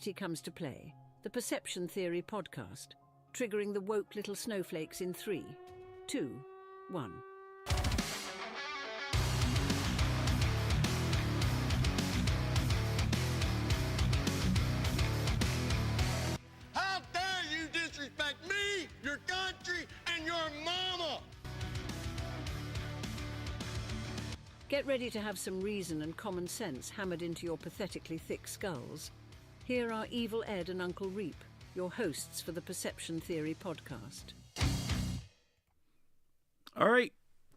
stupidity comes to play, the Perception Theory podcast, triggering the woke little snowflakes in 3, 2, 1. How dare you disrespect me, your country, and your mama? Get ready to have some reason and common sense hammered into your pathetically thick skulls. Here are Evil Ed and Uncle Reap, your hosts for the Perception Theory podcast. All right.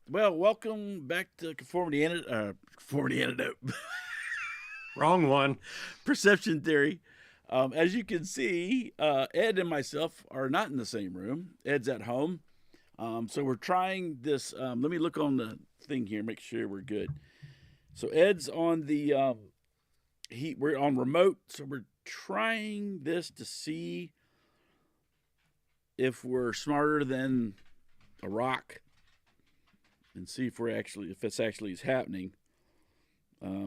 Well, welcome back to Conformity Antidote. Wrong one. Perception Theory. As you can see, Ed and myself are not in the same room. Ed's at home. So we're trying this. Let me look on the thing here, make sure we're good. So Ed's on the, we're on remote. So we're trying this to see if we're smarter than a rock and see if it's actually is happening.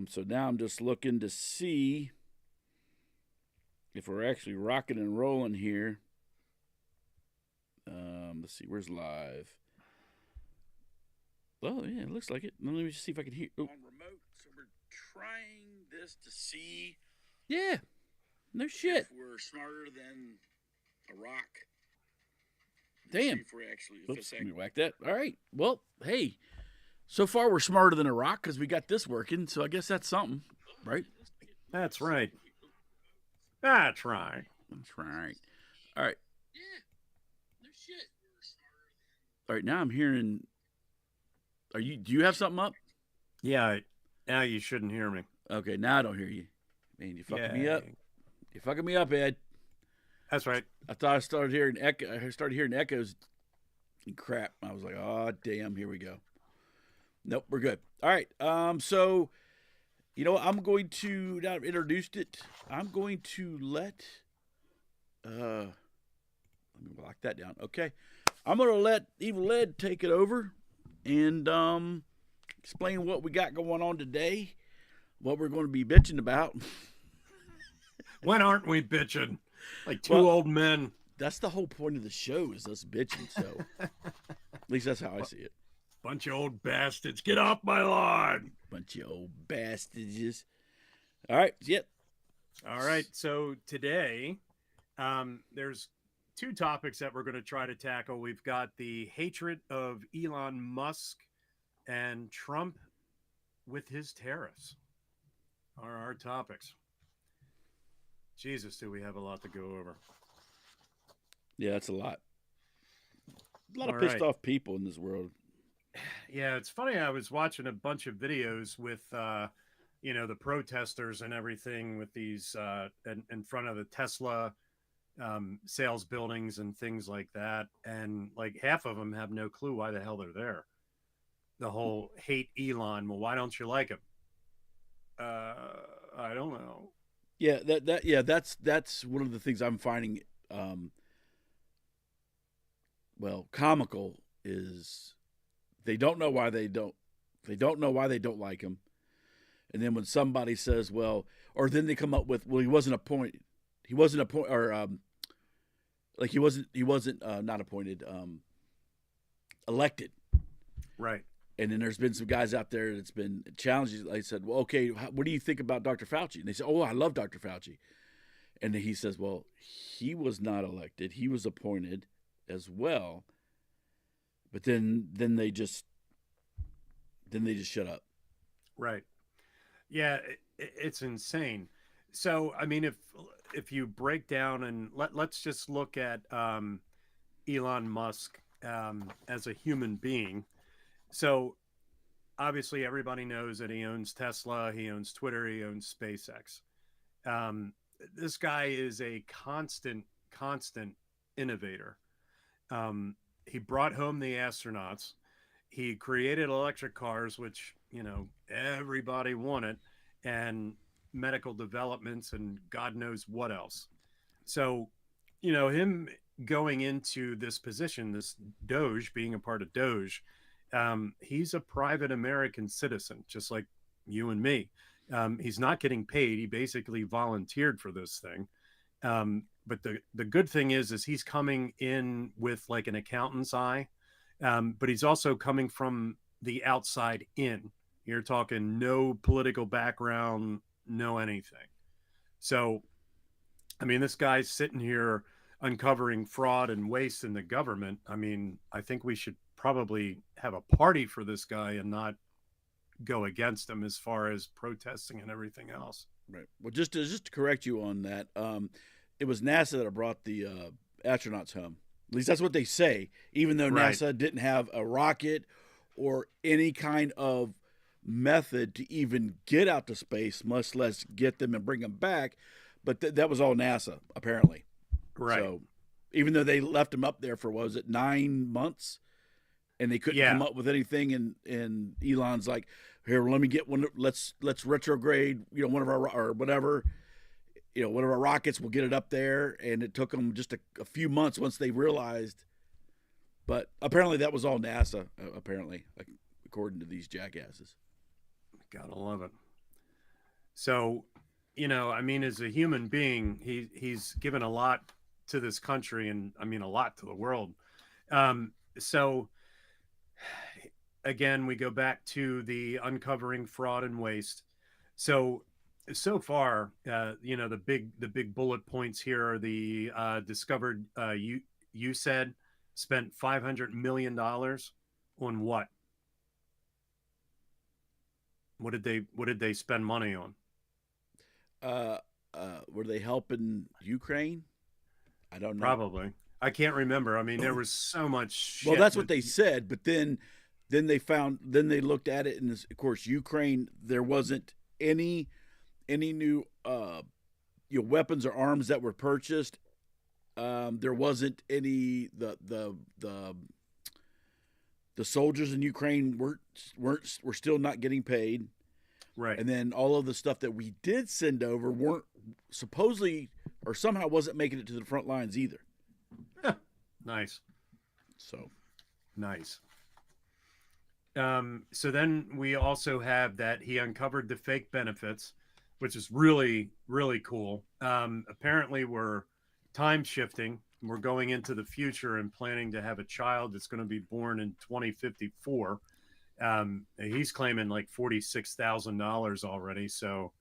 So now I'm just looking to see if we're actually rocking and rolling here. Let's see, where's live? Well, yeah, it looks like it. Let me just see if I can hear. Oh. On remote, so we're trying this to see. Yeah, no shit. If we're smarter than a rock. Damn. Oops, let me whack that. All right. Well, hey, so far we're smarter than a rock because we got this working. So I guess that's something, right? That's right. That's right. That's right. All right. Yeah. No shit. All right. Now I'm hearing. Do you have something up? Yeah. Now you shouldn't hear me. Okay. Now I don't hear you. Man, you fucking me up. You're fucking me up, Ed. That's right. I thought I started hearing echoes and crap. I was like, oh, damn, here we go. Nope, we're good. All right. So, you know, I'm going to, now I've introduced it, I'm going to let me lock that down. Okay. I'm going to let Evil Ed take it over and explain what we got going on today, what we're going to be bitching about. When aren't we bitching? Like two old men. That's the whole point of the show is us bitching. So at least that's how I see it. Bunch of old bastards. Get off my lawn. Bunch of old bastards. All right. Yep. All right. So today, there's two topics that we're going to try to tackle. We've got the hatred of Elon Musk and Trump with his tariffs are our topics. Jesus, do we have a lot to go over? Yeah, that's a lot. A lot of pissed off people in this world. Yeah, it's funny. I was watching a bunch of videos with, the protesters and everything with these in front of the Tesla sales buildings and things like that. And like half of them have no clue why the hell they're there. The whole hate Elon. Well, why don't you like him? I don't know. Yeah, that's one of the things I'm finding comical is they don't know why they don't like him. And then when somebody says, well, or then they come up with, well, he wasn't appointed, elected. Right. And then there's been some guys out there that's been challenged. I said, well, okay, what do you think about Dr. Fauci? And they said, oh, I love Dr. Fauci. And then he says, well, he was not elected. He was appointed as well. But then they just shut up. Right. Yeah, it's insane. So, I mean, if you break down and let's just look at Elon Musk as a human being. So obviously everybody knows that he owns Tesla, he owns Twitter, he owns SpaceX. This guy is a constant innovator. He brought home the astronauts. He created electric cars, which, everybody wanted, and medical developments and God knows what else. So, him going into this position, this Doge, being a part of Doge, he's a private American citizen, just like you and me. He's not getting paid. He basically volunteered for this thing. But the good thing is he's coming in with like an accountant's eye, but he's also coming from the outside in. You're talking no political background, no anything. So, I mean, this guy's sitting here uncovering fraud and waste in the government. I mean, I think we should probably have a party for this guy and not go against him as far as protesting and everything else. Right. Well, just to correct you on that, it was NASA that brought the astronauts home. At least that's what they say. Even though Right. NASA didn't have a rocket or any kind of method to even get out to space, much less get them and bring them back. But that was all NASA, apparently. Right. So even though they left them up there for, what was it, 9 months? And they couldn't come up with anything. And Elon's like, here, let me get one. Let's retrograde, one of our, or whatever, one of our rockets. We'll get it up there. And it took them just a few months once they realized. But apparently that was all NASA, apparently, according to these jackasses. Gotta love it. So, I mean, as a human being, he's given a lot to this country, and I mean a lot to the world. So again, we go back to the uncovering fraud and waste. So far, the big bullet points here are the discovered. You said spent $500 million on what? What did they spend money on? Were they helping Ukraine? I don't know. Probably. I can't remember. I mean, there was so much shit. Well, that's what they said, but then they looked at it, and of course, Ukraine, there wasn't any new weapons or arms that were purchased. There wasn't any the soldiers in Ukraine were still not getting paid. Right. And then all of the stuff that we did send over weren't supposedly or somehow wasn't making it to the front lines either. Nice. So nice. So then we also have that he uncovered the fake benefits, which is really, really cool. Apparently we're time shifting. We're going into the future and planning to have a child that's going to be born in 2054. He's claiming like $46,000 already. So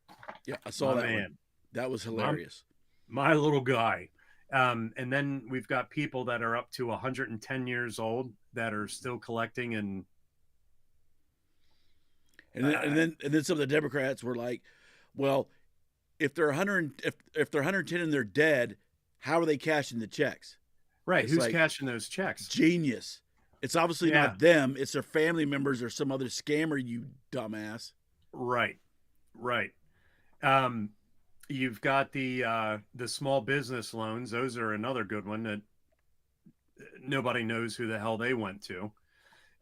yeah, I saw that one. That was hilarious. My little guy. And then we've got people that are up to 110 years old that are still collecting and then some of the Democrats were like, well, if they're 110 and they're dead, how are they cashing the checks? Right. It's who's like, cashing those checks? Genius. It's obviously not them. It's their family members or some other scammer, you dumbass. Right. You've got the small business loans. Those are another good one that nobody knows who the hell they went to.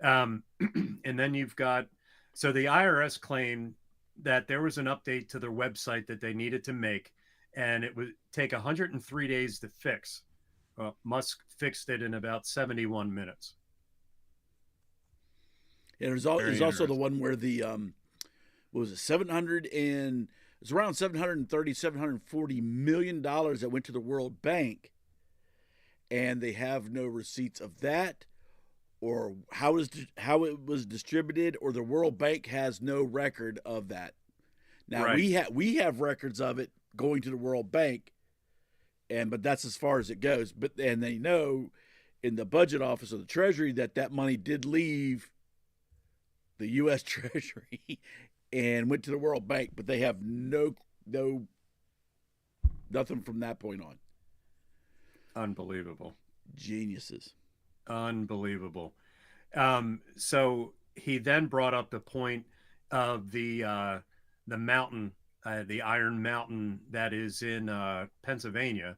And then you've got, so the IRS claimed that there was an update to their website that they needed to make, and it would take 103 days to fix. Musk fixed it in about 71 minutes. Yeah, there's also the one where the what was it, 700 and it's around 740 million dollars that went to the World Bank, and they have no receipts of that, or how it was distributed, or the World Bank has no record of that. Now we have records of it going to the World Bank, but that's as far as it goes. And they know in the budget office of the Treasury that money did leave the U.S. Treasury and went to the World Bank, but they have nothing from that point on. Unbelievable. Geniuses. Unbelievable. So he then brought up the point of the mountain, the Iron Mountain that is in Pennsylvania,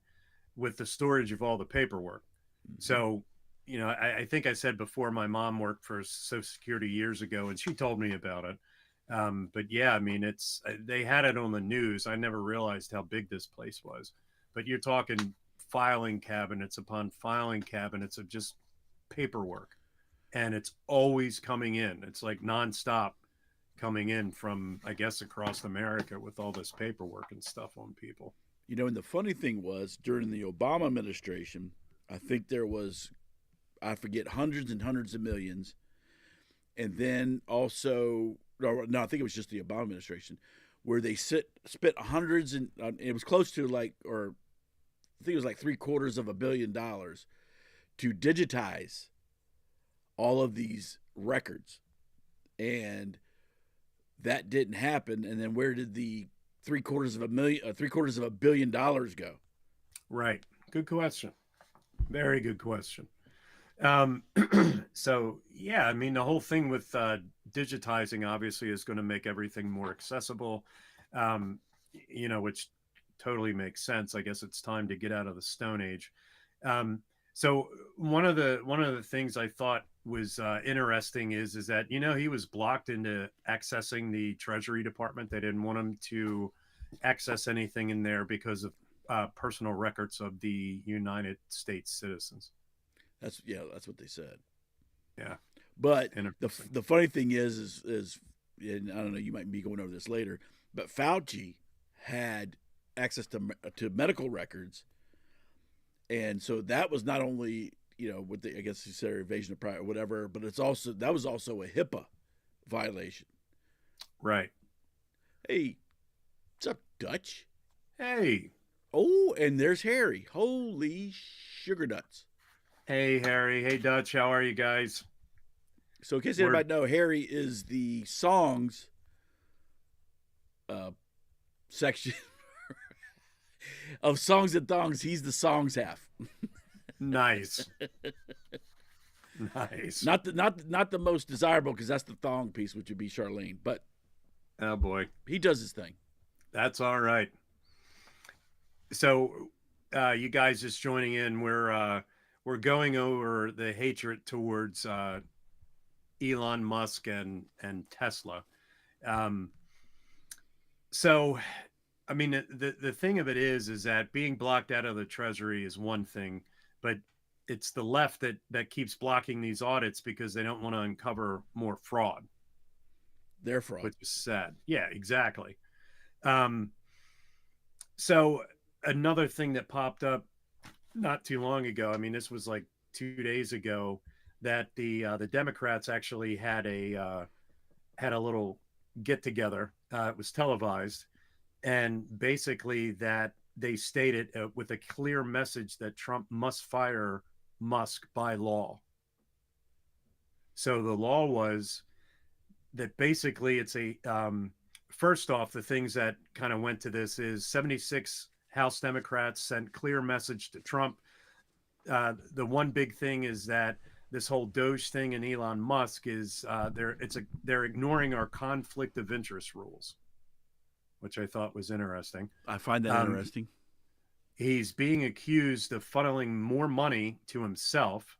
with the storage of all the paperwork. Mm-hmm. So, I think I said before, my mom worked for Social Security years ago, and she told me about it. But yeah, I mean, they had it on the news. I never realized how big this place was. But you're talking filing cabinets upon filing cabinets of just paperwork, and it's always coming in. It's like nonstop coming in from, I guess, across America with all this paperwork and stuff on people. And the funny thing was, during the Obama administration, I think there was, I forget, hundreds and hundreds of millions. And then also, no, I think it was just the Obama administration, where they spent hundreds and it was close to I think it was like $750 million to digitize all of these records. And that didn't happen. And then where did the $750 million go? Right. Good question. Very good question. So yeah, I mean, the whole thing with digitizing obviously is going to make everything more accessible, which totally makes sense. I guess it's time to get out of the Stone Age. So one of the things I thought was interesting is that he was blocked into accessing the Treasury Department. They didn't want him to access anything in there because of personal records of the United States citizens. That's what they said. Yeah, but the funny thing is, and I don't know, you might be going over this later, but Fauci had access to medical records, and so that was not only with the, I guess you said, evasion of privacy or whatever, but that was also a HIPAA violation. Right. Hey, what's up, Dutch? Hey. Oh, and there's Harry. Holy sugar nuts. Hey, Harry. Hey, Dutch. How are you guys? So in case anybody know, Harry is the songs section of Songs and Thongs. He's the songs half. Nice. Nice. Not the most desirable, because that's the thong piece, which would be Charlene. But oh boy, he does his thing. That's all right. So, you guys just joining in, we're going over the hatred towards Elon Musk and Tesla. So, I mean, the thing of it is that being blocked out of the Treasury is one thing, but it's the left that keeps blocking these audits because they don't want to uncover more fraud. Their fraud. Which is sad. Yeah, exactly. So another thing that popped up not too long ago, I mean, this was like 2 days ago, that the Democrats actually had a little get together. It was televised, and basically that they stated with a clear message that Trump must fire Musk by law. So the law was that basically it's a first off, the things that kind of went to this is 76 House Democrats sent clear message to Trump. The one big thing is that this whole Doge thing and Elon Musk is they're ignoring our conflict of interest rules, which I thought was interesting. I find that interesting. He's being accused of funneling more money to himself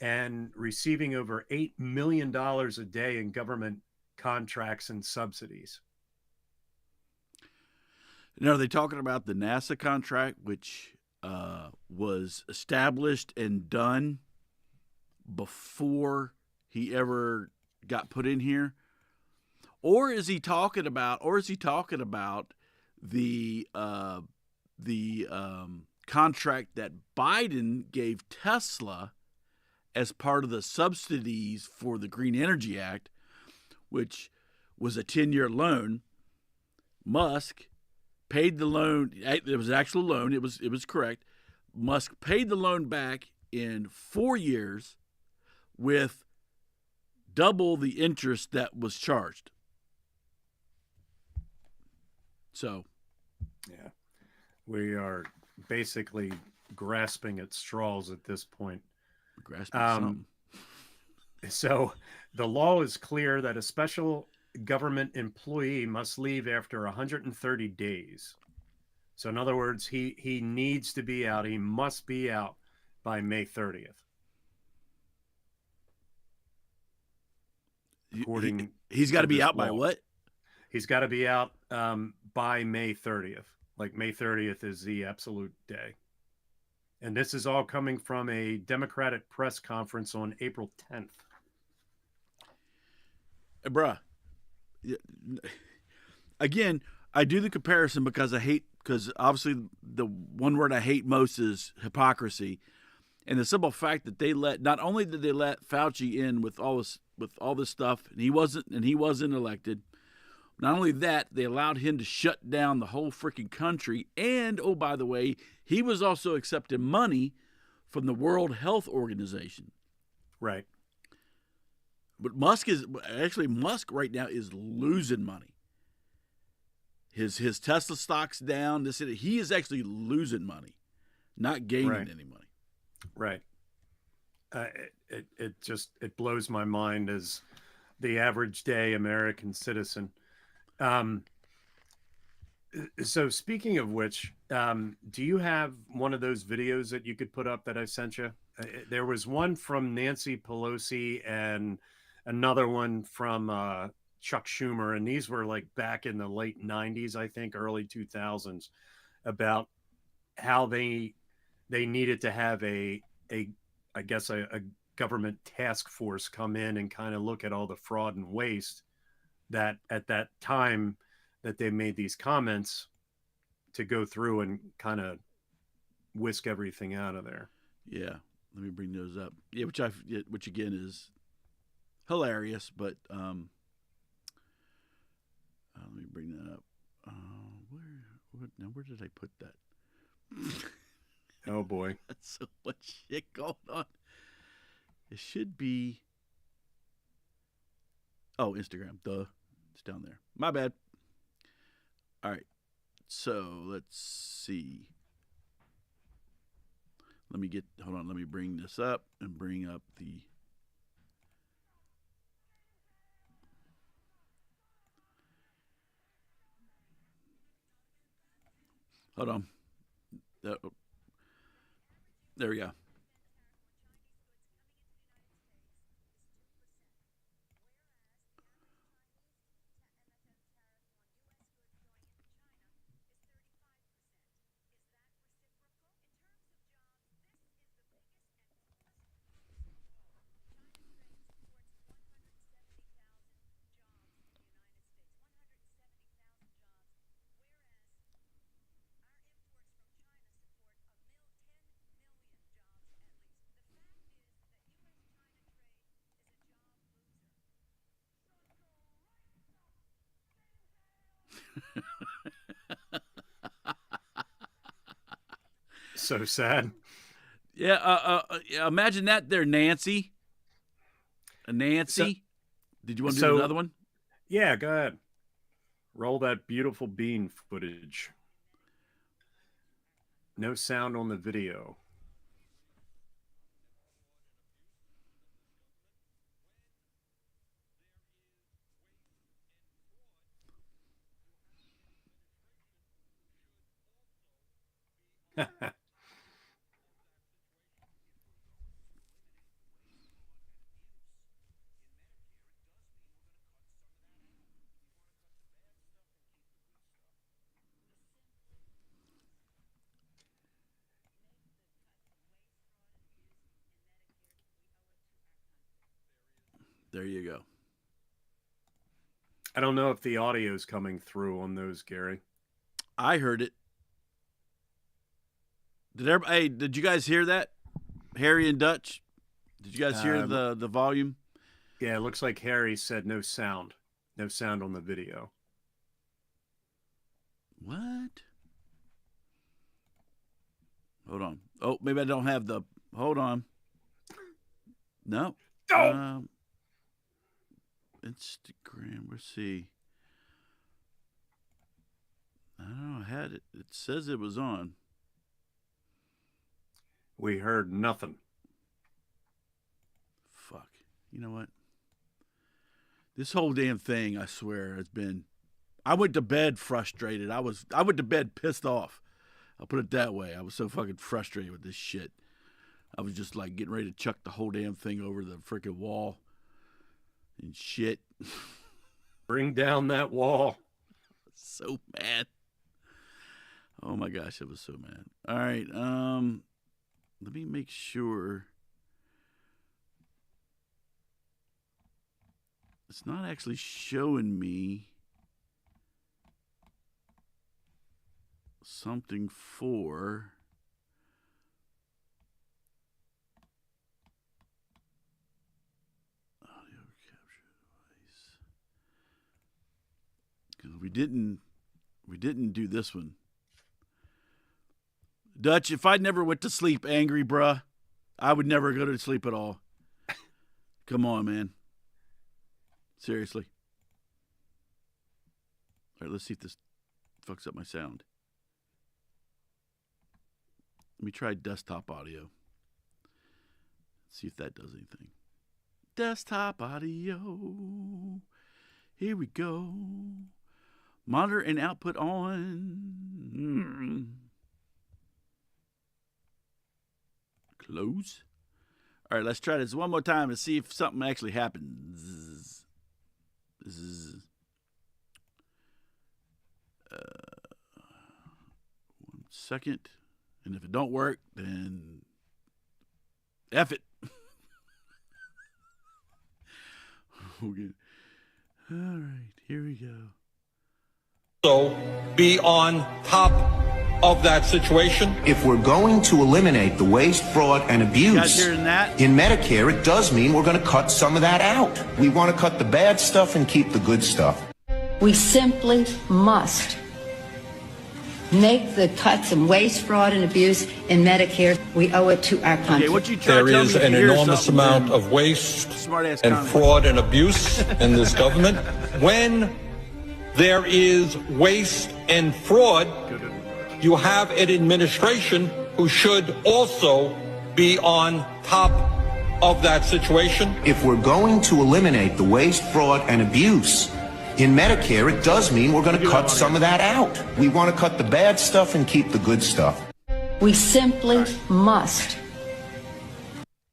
and receiving over $8 million a day in government contracts and subsidies. Now, are they talking about the NASA contract, which was established and done before he ever got put in here? Or is he talking about the contract that Biden gave Tesla as part of the subsidies for the Green Energy Act, which was a 10-year loan? Musk paid the loan. It was an actual loan. It was correct. Musk paid the loan back in 4 years with double the interest that was charged. So, yeah, we are basically grasping at straws at this point. Grasping something. So the law is clear that a special government employee must leave after 130 days. So in other words, he needs to be out. He must be out by May 30th. He's got to be out by what? He's got to be out by May 30th. Like May 30th is the absolute day. And this is all coming from a Democratic press conference on April 10th. Bruh. Again, I do the comparison because I hate because obviously the one word I hate most is hypocrisy. And the simple fact that not only did they let Fauci in with all this stuff, and he wasn't elected. Not only that, they allowed him to shut down the whole freaking country. And, oh, by the way, he was also accepting money from the World Health Organization. Right. But Musk right now is losing money. His Tesla stock's down. He is actually losing money, not gaining any money. Right. It blows my mind as the average day American citizen. So speaking of which, do you have one of those videos that you could put up that I sent you? There was one from Nancy Pelosi and another one from Chuck Schumer, and these were like back in the late 90s, I think, early 2000s, about how they needed to have a government task force come in and kind of look at all the fraud and waste that at that time that they made these comments, to go through and kind of whisk everything out of there. Yeah, let me bring those up. Yeah, which again is hilarious, but let me bring that up. Where did I put that? Oh boy, that's so much shit going on. It should be. Oh, Instagram. Duh. It's down there. My bad. All right. So let's see. Hold on. Let me bring this up and bring up the. Hold on. There we go. So sad. Yeah, imagine that there, Nancy. Nancy. Did you want to do another one? Yeah, go ahead. Roll that beautiful bean footage. No sound on the video. There you go. I don't know if the audio is coming through on those, Gary. I heard it. Did you guys hear that? Harry and Dutch? Did you guys hear the volume? Yeah, it looks like Harry said no sound. No sound on the video. What? Hold on. Oh, maybe I don't have the... Hold on. No. Oh! Instagram. Let's see. I don't know. I had it. It says it was on. We heard nothing. Fuck. You know what? This whole damn thing, I swear, has been... I went to bed frustrated. I went to bed pissed off. I'll put it that way. I was so fucking frustrated with this shit. I was just like getting ready to chuck the whole damn thing over the freaking wall and shit. Bring down that wall. So mad. Oh my gosh, I was so mad. All right, let me make sure. It's not actually showing me. something for audio capture device. Because we didn't do this one. Dutch, if I never went to sleep angry, bruh, I would never go to sleep at all. Come on, man. Seriously. All right, let's see if this fucks up my sound. Let me try desktop audio. See if that does anything. Desktop audio. Here we go. Monitor and output on. Close. All right, let's try this one more time to see if something actually happens. This is 1 second. And if it don't work, then F it. Okay. All right, here we go. So be on top of that situation. If we're going to eliminate the waste, fraud, and abuse guys hearing that? in Medicare, it does mean we're going to cut some of that out. We want to cut the bad stuff and keep the good stuff. We simply must make the cuts in waste, fraud, and abuse in Medicare. We owe it to our country. Okay, what you try There to tell is me if an you hear enormous something, amount then of waste smart-ass and comment. fraud and abuse in this government. When there is waste and fraud, you have an administration who should also be on top of that situation. If we're going to eliminate the waste, fraud, and abuse in Medicare, it does mean we're going to cut some of that out. We want to cut the bad stuff and keep the good stuff. We simply must.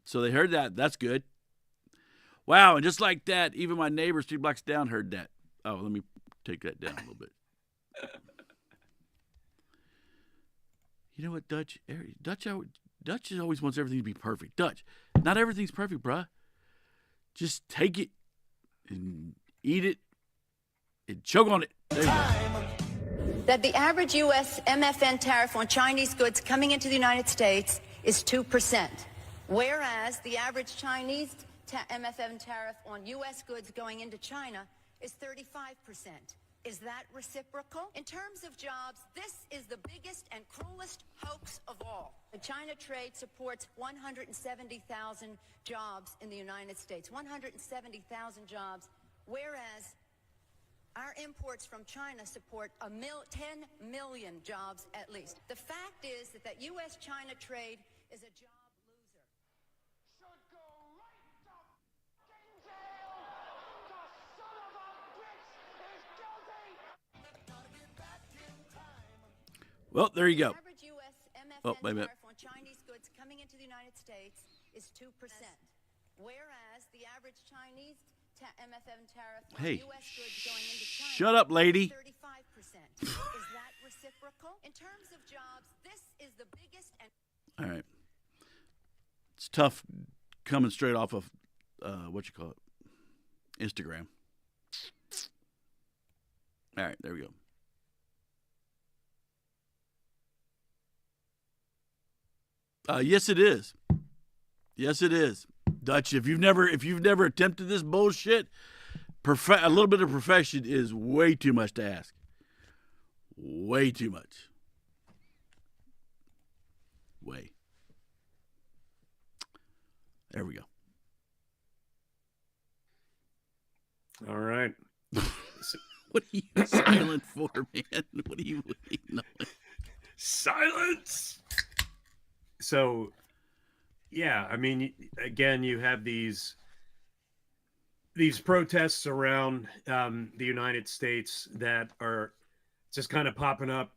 So they heard that. That's good. Wow, and just like that, even my neighbors 3 blocks down heard that. Oh, let me take that down a little bit. You know what, Dutch? Dutch always wants everything to be perfect. Dutch, not everything's perfect, bruh. Just take it and eat it and choke on it. There you go. That the average U.S. MFN tariff on Chinese goods coming into the United States is 2%, whereas the average Chinese MFN tariff on U.S. goods going into China is 35%. Is that reciprocal? In terms of jobs, this is the biggest and cruelest hoax of all. The China trade supports 170,000 jobs in the United States, 170,000 jobs, whereas our imports from China support 10 million jobs at least. The fact is that U.S.-China trade is a job loser. Should go right to fucking jail! The son of a bitch is guilty! Well, there you go. Average U.S. Oh, MFN wait a minute. tariff on Chinese goods coming into the United States is 2%, whereas the average Chinese MFN tariff on Hey, U.S. goods going into China shut up, lady. is 35%. Is that reciprocal? In terms of jobs, this is the biggest and... All right. It's tough coming straight off of, Instagram. All right, there we go. Yes, it is. Yes, it is. Dutch, if you've never attempted this bullshit, a little bit of profession is way too much to ask. Way too much. Way. There we go. All right. What are you silent for, man? What are you waiting on? Silence. So, yeah, I mean, again, you have these protests around the United States that are just kind of popping up.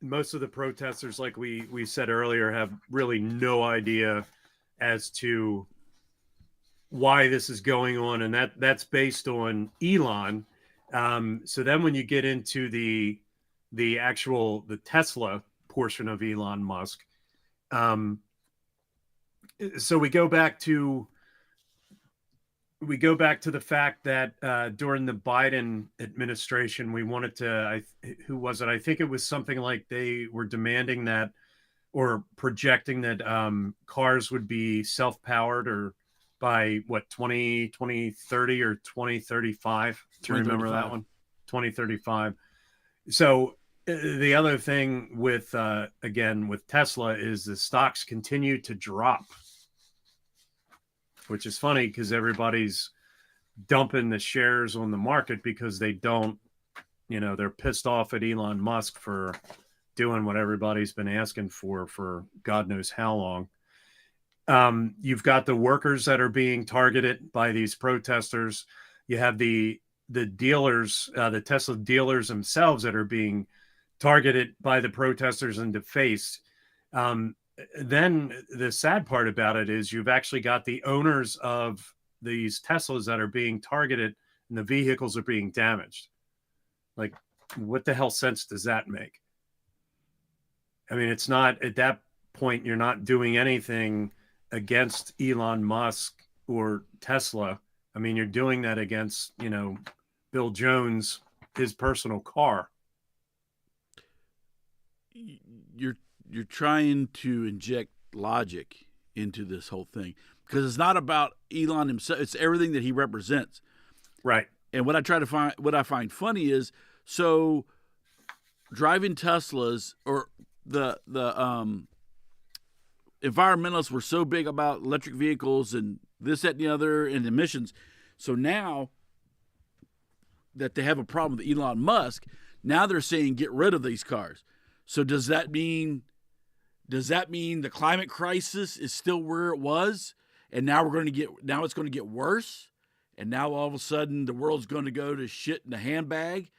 Most of the protesters, like we said earlier, have really no idea as to why this is going on, and that's based on Elon. So then when you get into the Tesla portion of Elon Musk, so we go back to we go back to the fact that during the Biden administration, we wanted to, who was it? I think it was something like they were demanding that, or projecting that cars would be self-powered, or by what, 2030 or 2035? Do you remember that one? 2035. So the other thing with, again, with Tesla is the stocks continue to drop, which is funny because everybody's dumping the shares on the market because they don't, they're pissed off at Elon Musk for doing what everybody's been asking for God knows how long. You've got the workers that are being targeted by these protesters. You have the dealers, the Tesla dealers themselves that are being targeted by the protesters and defaced. Then the sad part about it is you've actually got the owners of these Teslas that are being targeted and the vehicles are being damaged. Like, what the hell sense does that make? I mean, it's not, at that point, you're not doing anything against Elon Musk or Tesla. I mean, you're doing that against, Bill Jones, his personal car. You're trying to inject logic into this whole thing, because it's not about Elon himself. It's everything that he represents. Right. And what I find funny is, so driving Teslas, or the environmentalists were so big about electric vehicles and this, that, and the other, and emissions. So now that they have a problem with Elon Musk, now they're saying get rid of these cars. So does that mean the climate crisis is still where it was, and now it's going to get worse, and now all of a sudden the world's going to go to shit in a handbag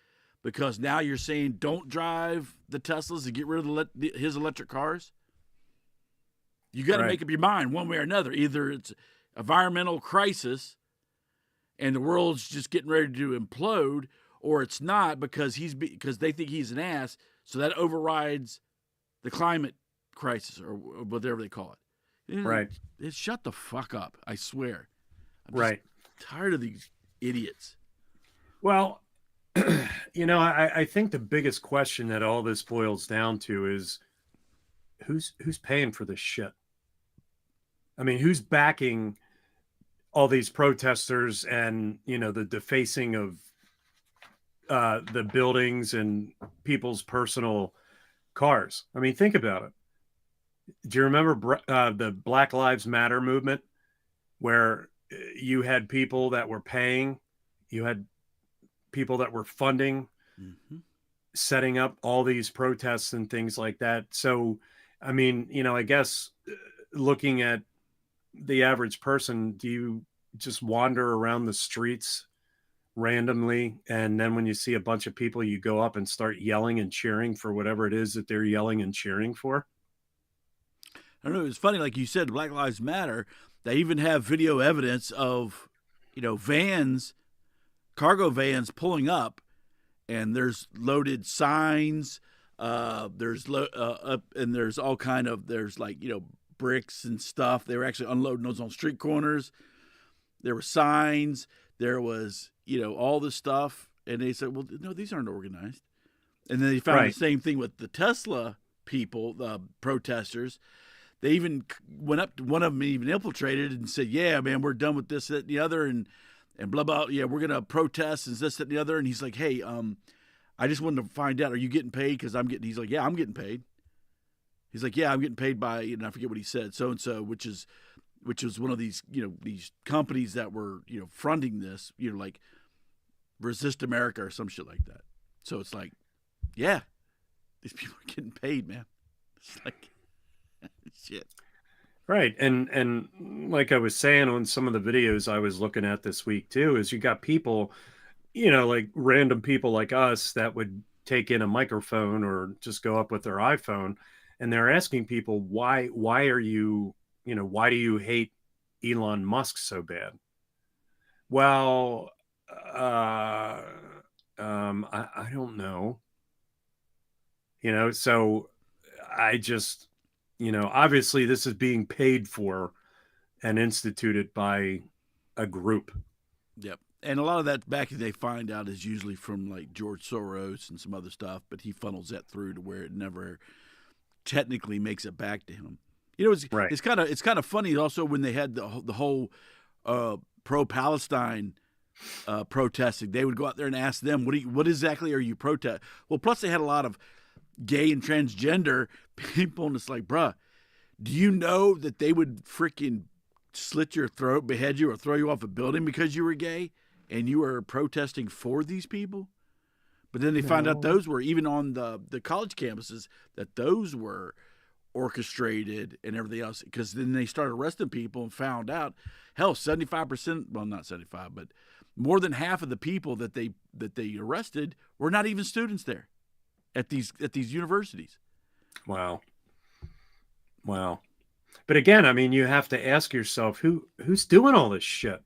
because now you're saying don't drive the Teslas and get rid of his electric cars? You got to make up your mind one way or another. Either it's environmental crisis and the world's just getting ready to implode, or it's not because they think he's an ass, so that overrides the climate crisis or whatever they call it. Right. Shut the fuck up, I swear. I'm right. Tired of these idiots. Well, I think the biggest question that all this boils down to is who's paying for this shit? I mean, who's backing all these protesters and, the defacing of the buildings and people's personal cars? I mean, think about it. Do you remember the Black Lives Matter movement, where you had people that were paying, you had people that were funding, setting up all these protests and things like that? So, I mean, I guess looking at the average person, do you just wander around the streets randomly, and then when you see a bunch of people, you go up and start yelling and cheering for whatever it is that they're yelling and cheering for? I don't know. It's funny, like you said, Black Lives Matter. They even have video evidence of, vans, cargo vans pulling up, and there's loaded signs. There's all kind of, there's bricks and stuff. They were actually unloading those on street corners. There were signs. There was, all this stuff. And they said, well, no, these aren't organized. And then they found the same thing with the Tesla people, the protesters. They even went up to one of them, even infiltrated and said, yeah, man, we're done with this, that, and the other, and blah, blah. Yeah, we're going to protest and this, that, and the other. And he's like, hey, I just wanted to find out, are you getting paid? Because he's like, yeah, I'm getting paid. He's like, yeah, I'm getting paid by, I forget what he said, so-and-so, which is one of these, these companies that were, fronting this, like Resist America or some shit like that. So it's like, yeah, these people are getting paid, man. It's like, shit. Right. And like I was saying on some of the videos I was looking at this week too, is you got people, like random people like us that would take in a microphone or just go up with their iPhone, and they're asking people, why are you, why do you hate Elon Musk so bad? Well, I don't know. So I just, obviously this is being paid for and instituted by a group, Yep. And a lot of that backing they find out is usually from like George Soros and some other stuff, but he funnels that through to where it never technically makes it back to him. You know, it's kind of funny also when they had the whole pro-Palestine protesting. They would go out there and ask them, what exactly are you protesting? Well, plus they had a lot of gay and transgender people, and it's like, bruh, do you know that they would freaking slit your throat, behead you, or throw you off a building because you were gay and you were protesting for these people? But then they found out those were, even on the college campuses, that those were orchestrated and everything else, because then they started arresting people and found out, hell, 75%, well, not 75, but more than half of the people that they arrested were not even students there at these universities. Wow. But again, I mean, you have to ask yourself, who's doing all this shit?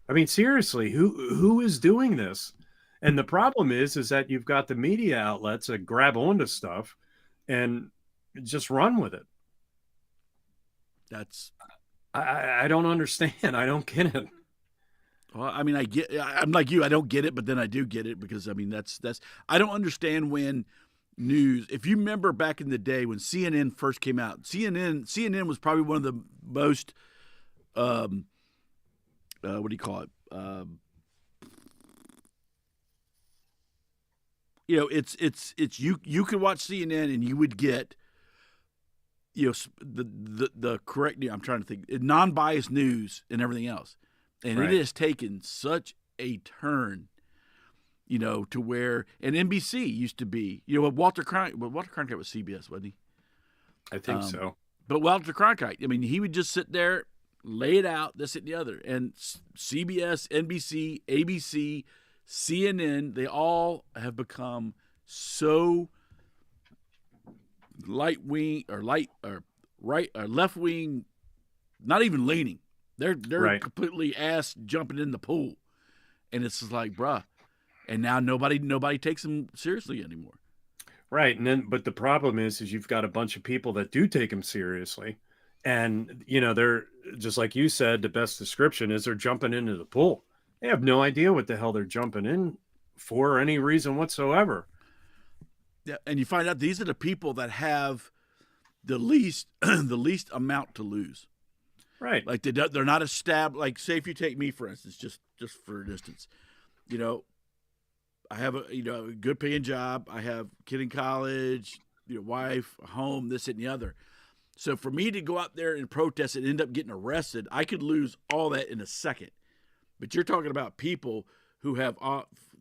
I mean, seriously, who is doing this? And the problem is that you've got the media outlets that grab onto stuff and just run with it. I don't understand. I don't get it. Well, I mean, I'm like you. I don't get it, but then I do get it, because I mean, that's I don't understand when news. If you remember back in the day when CNN first came out, CNN was probably one of the most what do you call it? You know, it's you could watch CNN and you would get, you know, the correct. I'm trying to think, non-biased news and everything else, and It has taken such a turn, you know, to where, and NBC used to be, you know, Walter Cronkite was CBS, wasn't he? I think so. But Walter Cronkite, I mean, he would just sit there, lay it out, this and the other, and CBS, NBC, ABC, CNN, they all have become so left wing, not even leaning. They're completely ass jumping in the pool, and it's just like, bruh. And now nobody takes them seriously anymore. Right, and then but the problem is you've got a bunch of people that do take them seriously, and you know, they're just like you said. The best description is they're jumping into the pool. They have no idea what the hell they're jumping in for any reason whatsoever. Yeah, and you find out these are the people that have the least amount to lose. Right. Like they're not established. Like, say if you take me, for instance, just for instance, you know, I have a good paying job. I have a kid in college, you know, wife, a home, this and the other. So for me to go out there and protest and end up getting arrested, I could lose all that in a second. But you're talking about people who have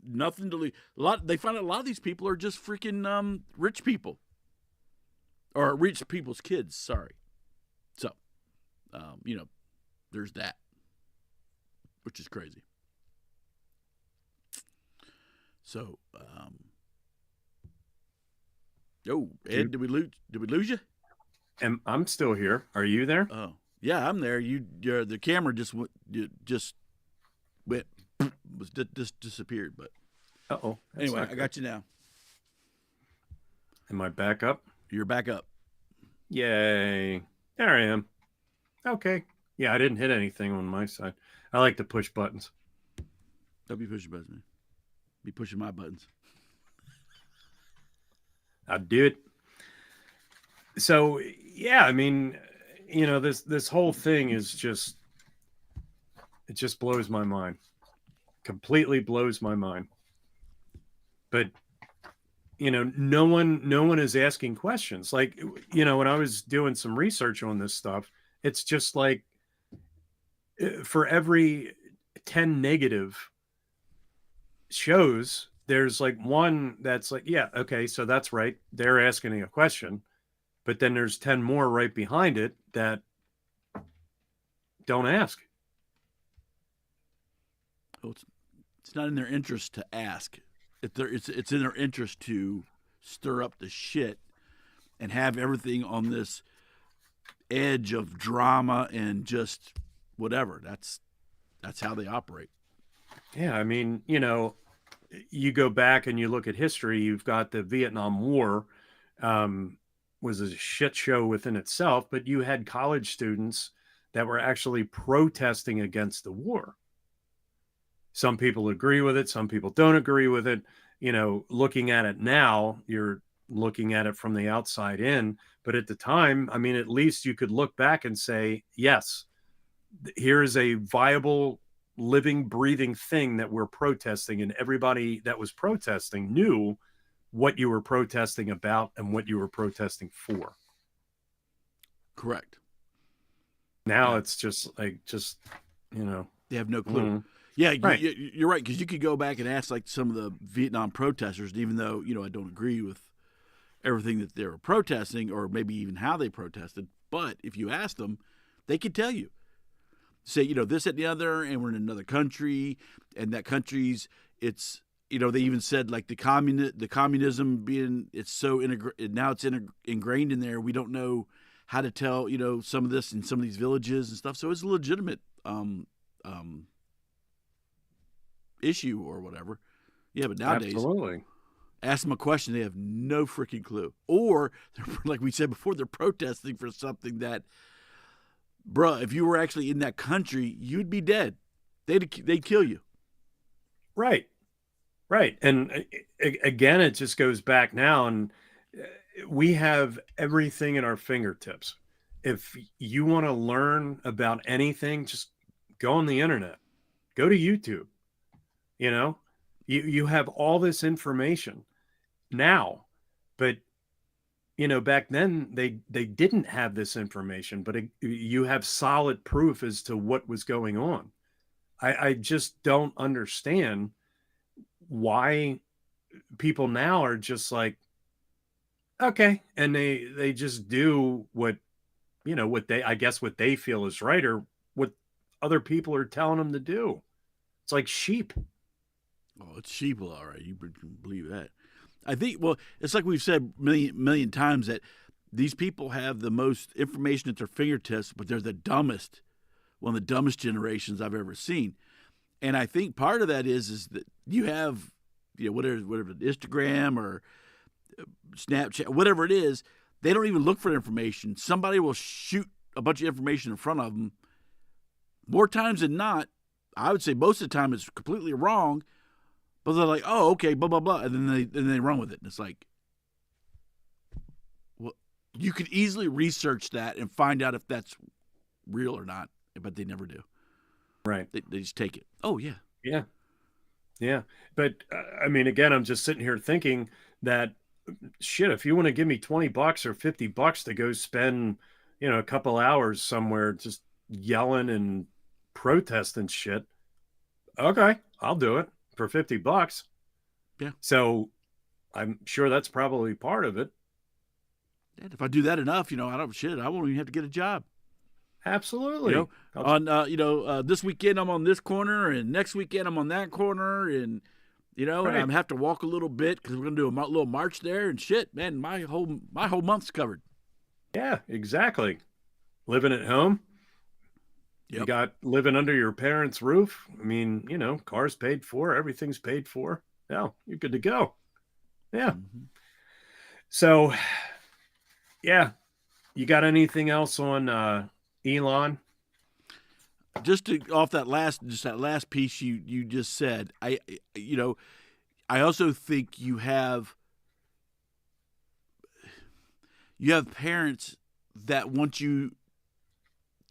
nothing to lose. They find out a lot of these people are just freaking rich people, or rich people's kids. Sorry. So, you know, there's that, which is crazy. So, Ed, did we lose you? I'm still here. Are you there? Oh, yeah, I'm there. The camera just disappeared. But anyway, I got you now. Am I back up? You're back up. Yay! There I am. Okay. Yeah, I didn't hit anything on my side. I like to push buttons. Don't be pushing buttons, man. Be pushing my buttons. I'd do it. So yeah, I mean, you know, this whole thing is it just blows my mind. Completely blows my mind. But you know, no one is asking questions. Like, you know, when I was doing some research on this stuff, it's just like for every 10 negative shows, there's like one that's like, yeah, okay, so that's right. They're asking a question. But then there's 10 more right behind it that don't ask. Well, it's not in their interest to ask. It's in their interest to stir up the shit and have everything on this edge of drama and just whatever. That's how they operate. Yeah, I mean, you know, you go back and you look at history. You've got the Vietnam War. Was a shit show within itself, but you had college students that were actually protesting against the war. Some people agree with it. Some people don't agree with it. Looking at it now, you're looking at it from the outside in. But at the time, I mean, at least you could look back and say, yes, here is a viable, living, breathing thing that we're protesting. And everybody that was protesting knew what you were protesting about and what you were protesting for. Correct. Now it's just like, they have no clue. Mm-hmm. Yeah, right. You're right, because you could go back and ask like some of the Vietnam protesters, even though I don't agree with everything that they were protesting, or maybe even how they protested. But if you ask them, they could tell you, say this, that, and the other, and we're in another country, and that country's it's they even said like the communism being it's so now it's ingrained in there. We don't know how to tell some of this in some of these villages and stuff. So it's a legitimate issue or whatever. Yeah, but nowadays, absolutely, ask them a question, they have no freaking clue. Or, like we said before, they're protesting for something that, bruh, if you were actually in that country, you'd be dead. They'd kill you. Right. And again, it just goes back now, and we have everything at our fingertips. If you want to learn about anything, just go on the internet, go to YouTube. You have all this information now, but back then they didn't have this information, but you have solid proof as to what was going on. I just don't understand why people now are just like, okay, and they just do what what they feel is right, or what other people are telling them to do. It's like sheep. Oh, it's sheep, all right. You can believe that. I think, well, it's like we've said million times that these people have the most information at their fingertips, but they're the dumbest, one of the dumbest generations I've ever seen. And I think part of that is that you have, whatever Instagram or Snapchat, whatever it is, they don't even look for information. Somebody will shoot a bunch of information in front of them. More times than not, I would say most of the time it's completely wrong, but they're like, oh, okay, blah, blah, blah. And then they run with it. And it's like, well, you could easily research that and find out if that's real or not, but they never do. Right. They just take it. Oh, yeah. Yeah. Yeah. But I mean, again, I'm just sitting here thinking that, shit, if you want to give me $20 or $50 to go spend, a couple hours somewhere just yelling and protesting shit, okay, I'll do it for $50. Yeah. So I'm sure that's probably part of it. And if I do that enough, I won't even have to get a job. Absolutely. This weekend I'm on this corner, and next weekend I'm on that corner, and and I have to walk a little bit because we're gonna do a little march there, and shit, man, my whole month's covered. Yeah, exactly. Living at home. Yep. You got living under your parents' roof. I mean, car's paid for, everything's paid for. Yeah, you're good to go. Yeah. Mm-hmm. So, yeah. You got anything else on Elon? Just off that last piece you just said, I also think you have parents that want you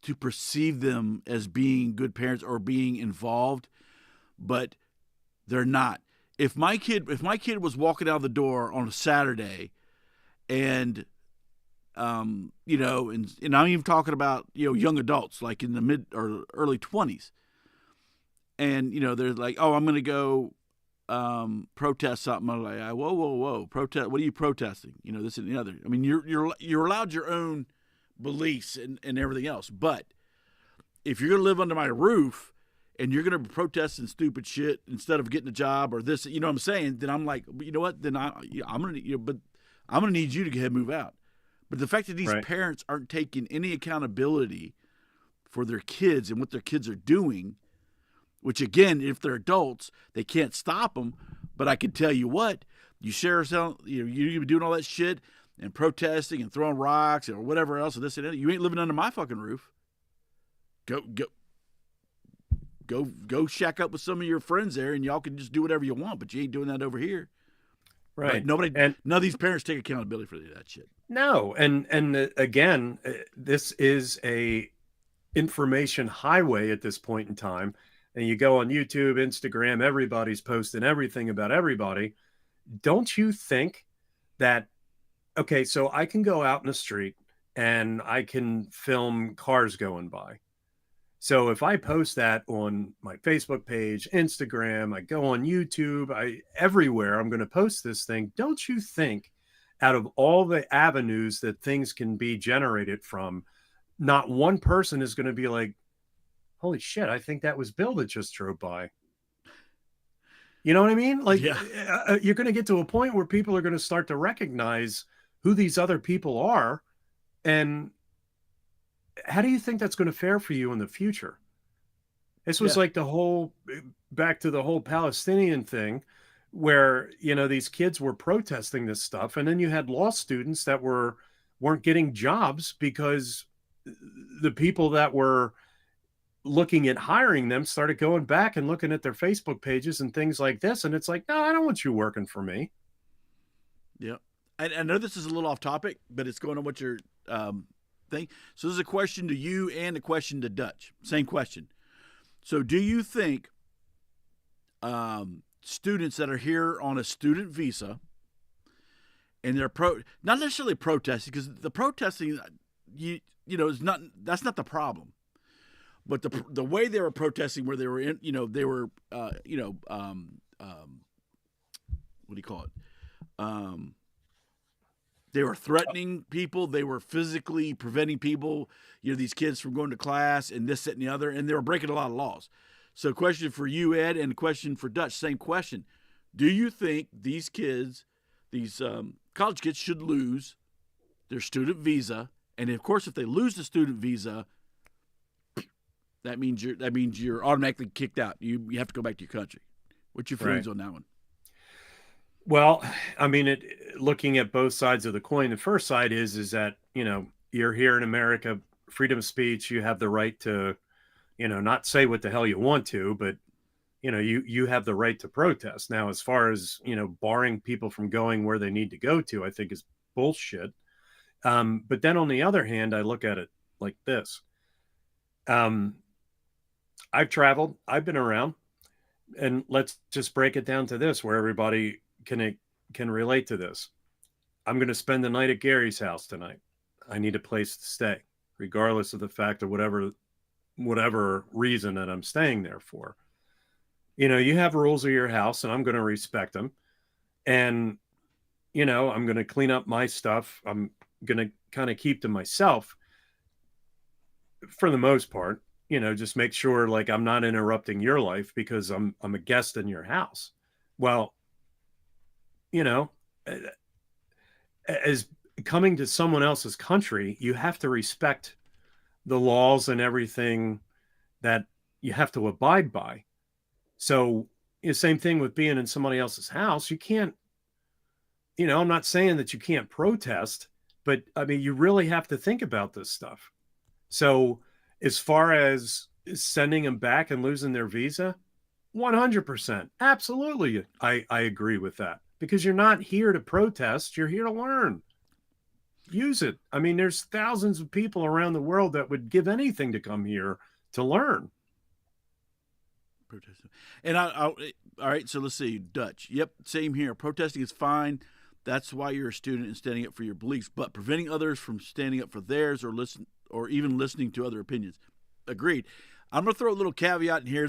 to perceive them as being good parents or being involved, but they're not. If my kid was walking out the door on a Saturday, and and I'm even talking about young adults like in the mid or early 20s, and they're like, oh, I'm gonna go protest something. I'm like, whoa, protest? What are you protesting? This and the other. I mean, you're allowed your own beliefs and everything else, but if you're gonna live under my roof and you're gonna be protesting stupid shit instead of getting a job or this, what I'm saying, then I'm like, you know what? Then I'm gonna need you to go ahead and move out. But the fact that these parents aren't taking any accountability for their kids and what their kids are doing, which again, if they're adults, they can't stop them. But I can tell you what, you share you're doing all that shit and protesting and throwing rocks or whatever else, and this and that. You ain't living under my fucking roof. Go go shack up with some of your friends there, and y'all can just do whatever you want. But you ain't doing that over here, Right? But and none of these parents take accountability for any of that shit. no, and again, this is a information highway at this point in time. And you go on YouTube, Instagram, everybody's posting everything about everybody. Don't you think that, okay, so I can go out in the street and I can film cars going by. So if I post that on my Facebook page, Instagram, I go on YouTube, everywhere I'm going to post this thing. Don't you think out of all the avenues that things can be generated from, not one person is going to be like, holy shit, I think that was Bill that just drove by. You know what I mean? Like, you're going to get to a point where people are going to start to recognize who these other people are. And how do you think that's going to fare for you in the future? This was like back to the whole Palestinian thing where, these kids were protesting this stuff. And then you had law students that weren't getting jobs because the people that were looking at hiring them started going back and looking at their Facebook pages and things like this. And it's like, no, I don't want you working for me. Yeah. I know this is a little off topic, but it's going on what your thing. So this is a question to you and a question to Dutch. Same question. So do you think students that are here on a student visa and they're not necessarily protesting, because the protesting, is not, that's not the problem. But the way they were protesting, where they were in, they were, what do you call it? They were threatening people. They were physically preventing people, these kids from going to class and this, that, and the other. And they were breaking a lot of laws. So question for you, Ed, and a question for Dutch, same question. Do you think these kids, these college kids, should lose their student visa? And of course, if they lose the student visa, that means you're automatically kicked out. You have to go back to your country. What's your feelings on that one? Well, I mean, looking at both sides of the coin, the first side is that, you're here in America, freedom of speech, you have the right to, not say what the hell you want to, but, you have the right to protest. Now, as far as, barring people from going where they need to go to, I think is bullshit. But then on the other hand, I look at it like this. I've traveled, I've been around, and let's just break it down to this, where everybody can relate to this. I'm going to spend the night at Gary's house tonight. I need a place to stay, regardless of the fact of whatever reason that I'm staying there for. You have rules of your house, and I'm going to respect them. And, I'm going to clean up my stuff. I'm going to kind of keep to myself for the most part. Just make sure like I'm not interrupting your life because I'm a guest in your house. Well, as coming to someone else's country, you have to respect the laws and everything that you have to abide by. So the same thing with being in somebody else's house. You can't, I'm not saying that you can't protest, but I mean, you really have to think about this stuff. So as far as sending them back and losing their visa, 100%. Absolutely. I agree with that, because you're not here to protest. You're here to learn. Use it. I mean, there's thousands of people around the world that would give anything to come here to learn. Protesting. And all right, so let's see. Dutch. Yep, same here. Protesting is fine. That's why you're a student and standing up for your beliefs. But preventing others from standing up for theirs or even listening to other opinions. Agreed. I'm going to throw a little caveat in here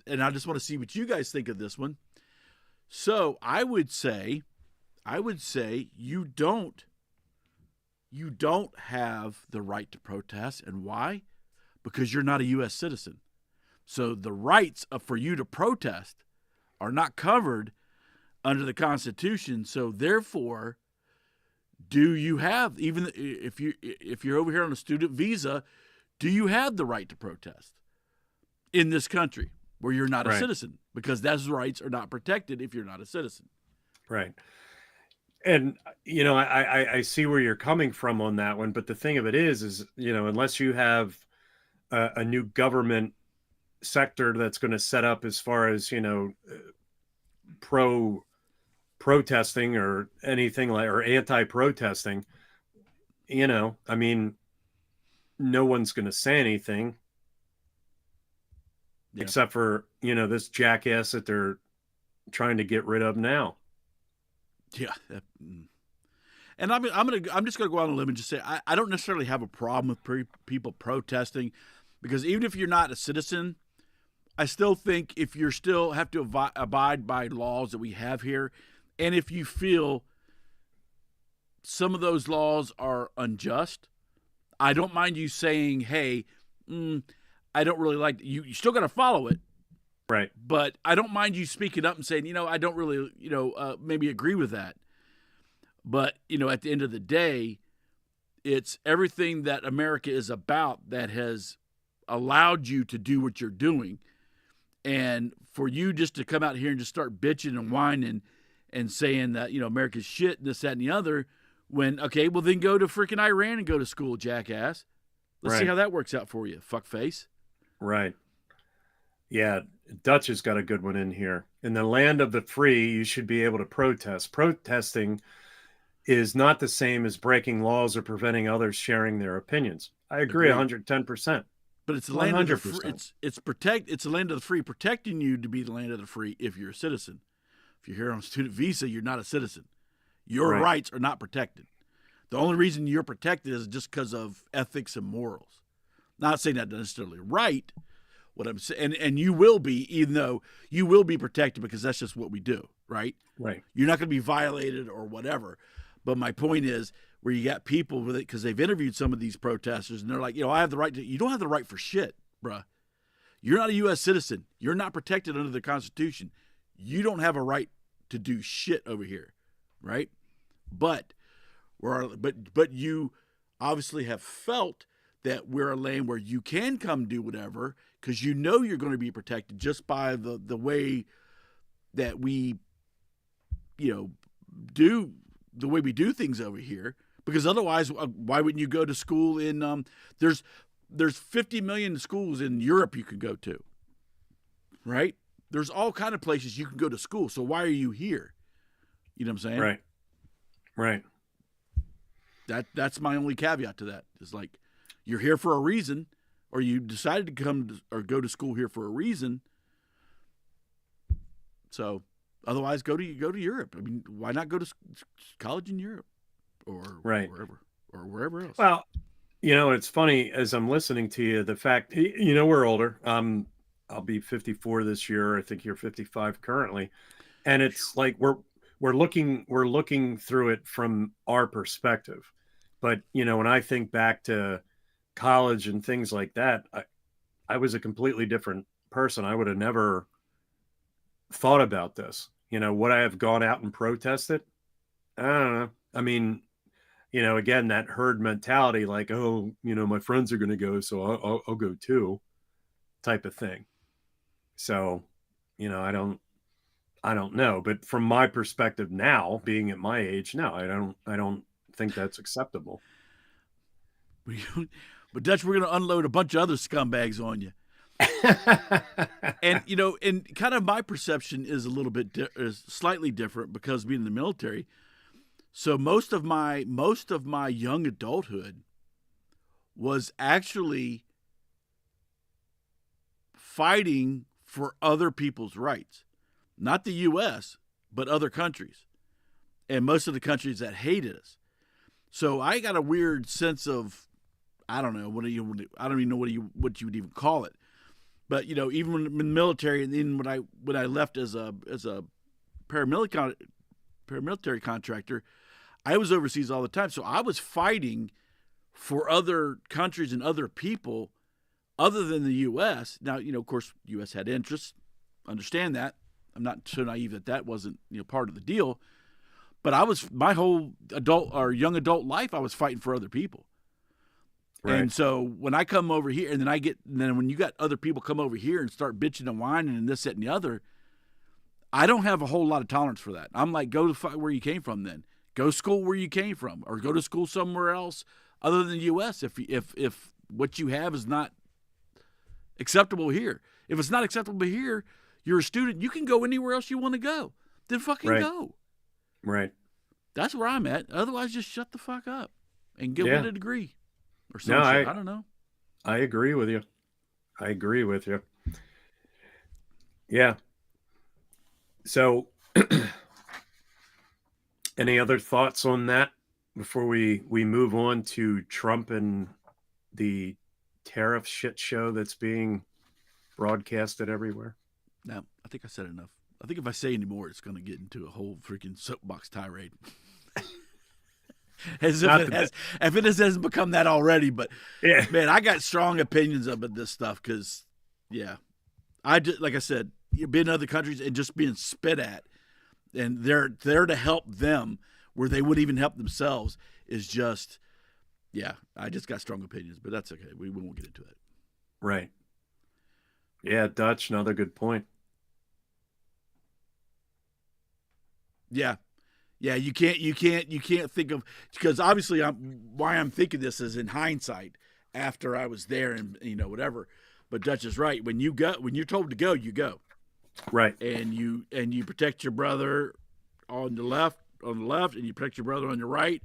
and I just want to see what you guys think of this one. So I would say you don't have the right to protest. And why? Because you're not a U.S. citizen. So the rights for you to protest are not covered under the Constitution. So therefore, do you have, even if you're over here on a student visa, do you have the right to protest in this country where you're not a citizen? Because those rights are not protected if you're not a citizen. Right. And, I see where you're coming from on that one. But the thing of it is, unless you have a new government sector that's going to set up as far as, protesting or anything like, or anti-protesting, I mean, no one's going to say anything except for, this jackass that they're trying to get rid of now. Yeah. And I'm just gonna go out on a limb and just say I don't necessarily have a problem with people protesting, because even if you're not a citizen, I still think if you're still have to abide by laws that we have here, and if you feel some of those laws are unjust, I don't mind you saying, "Hey, I don't really like you." You still got to follow it, right? But I don't mind you speaking up and saying, I don't really, maybe agree with that. But, at the end of the day, it's everything that America is about that has allowed you to do what you're doing. And for you just to come out here and just start bitching and whining and saying that, America's shit and this, that, and the other, when, okay, well, then go to freaking Iran and go to school, jackass. Let's see how that works out for you, fuckface. Right. Yeah, Dutch has got a good one in here. In the land of the free, you should be able to protest. Protesting is not the same as breaking laws or preventing others sharing their opinions. I agree 110%. But it's the land of the free. It's the land of the free, protecting you to be the land of the free if you're a citizen. If you're here on a student visa, you're not a citizen. Your rights are not protected. The only reason you're protected is just because of ethics and morals. Not saying that's necessarily right. What I'm saying, and you will be, even though you will be protected, because that's just what we do, right? Right. You're not going to be violated or whatever. But my point is, where you got people with it, because they've interviewed some of these protesters, and they're like, I have the right to. You don't have the right for shit, bruh. You're not a U.S. citizen. You're not protected under the Constitution. You don't have a right to do shit over here, right? But you obviously have felt that we're a land where you can come do whatever, because you're going to be protected just by the way that we, do the way we do things over here. Because otherwise, why wouldn't you go to school in? There's 50 million schools in Europe you could go to, right? There's all kind of places you can go to school. So why are you here? You know what I'm saying? Right. Right. That's my only caveat to that. Is like, you're here for a reason, or you decided to come or go to school here for a reason. So otherwise, go to Europe. I mean, why not go to college in Europe or wherever else? Well, it's funny as I'm listening to you, the fact, we're older. I'll be 54 this year. I think you're 55 currently. And it's like, we're looking through it from our perspective. But, when I think back to college and things like that, I was a completely different person. I would have never thought about this. Would I have gone out and protested? I don't know. I mean, again, that herd mentality, like, oh, my friends are going to go, so I'll go too, type of thing. So, I don't know. But from my perspective now, being at my age, no, I don't think that's acceptable. But Dutch, we're going to unload a bunch of other scumbags on you. And and kind of my perception is a little bit is slightly different, because being in the military. So most of my young adulthood was actually fighting for other people's rights, not the U.S., but other countries, and most of the countries that hated us. So I got a weird sense of, I don't know, I don't even know what you would even call it. But even when in the military, and then when I left as a paramilitary contractor, I was overseas all the time. So I was fighting for other countries and other people other than the U.S. Now, of course, the U.S. had interests. Understand that. I'm not so naive that wasn't part of the deal. But I was, my whole young adult life, I was fighting for other people. Right. And so when I come over here, and then when you got other people come over here and start bitching and whining and this, that, and the other, I don't have a whole lot of tolerance for that. I'm like, go to fight where you came from then. Go school where you came from, or go to school somewhere else other than the U.S. if what you have is not acceptable here. If it's not acceptable here, you're a student, you can go anywhere else you want to go. Then fucking go. Right. That's where I'm at. Otherwise, just shut the fuck up and get a degree or some No, shit. I don't know. I agree with you. Yeah. So, any other thoughts on that before we move on to Trump and the tariff shit show that's being broadcasted everywhere? No, I think I said enough. I think if I say any more, it's going to get into a whole freaking soapbox tirade. As if it hasn't become that already. But, man, I got strong opinions about this stuff because, I just, like I said, you've been in other countries and just being spit at, and they're there to help them where they wouldn't even help themselves is just, I just got strong opinions, but that's okay. We won't get into it. Right. Yeah, Dutch, another good point. Yeah, you can't think of, because obviously why I'm thinking this is in hindsight after I was there and whatever. But Dutch is right. When you're told to go, you go. Right. And you protect your brother on the left, and you protect your brother on the right.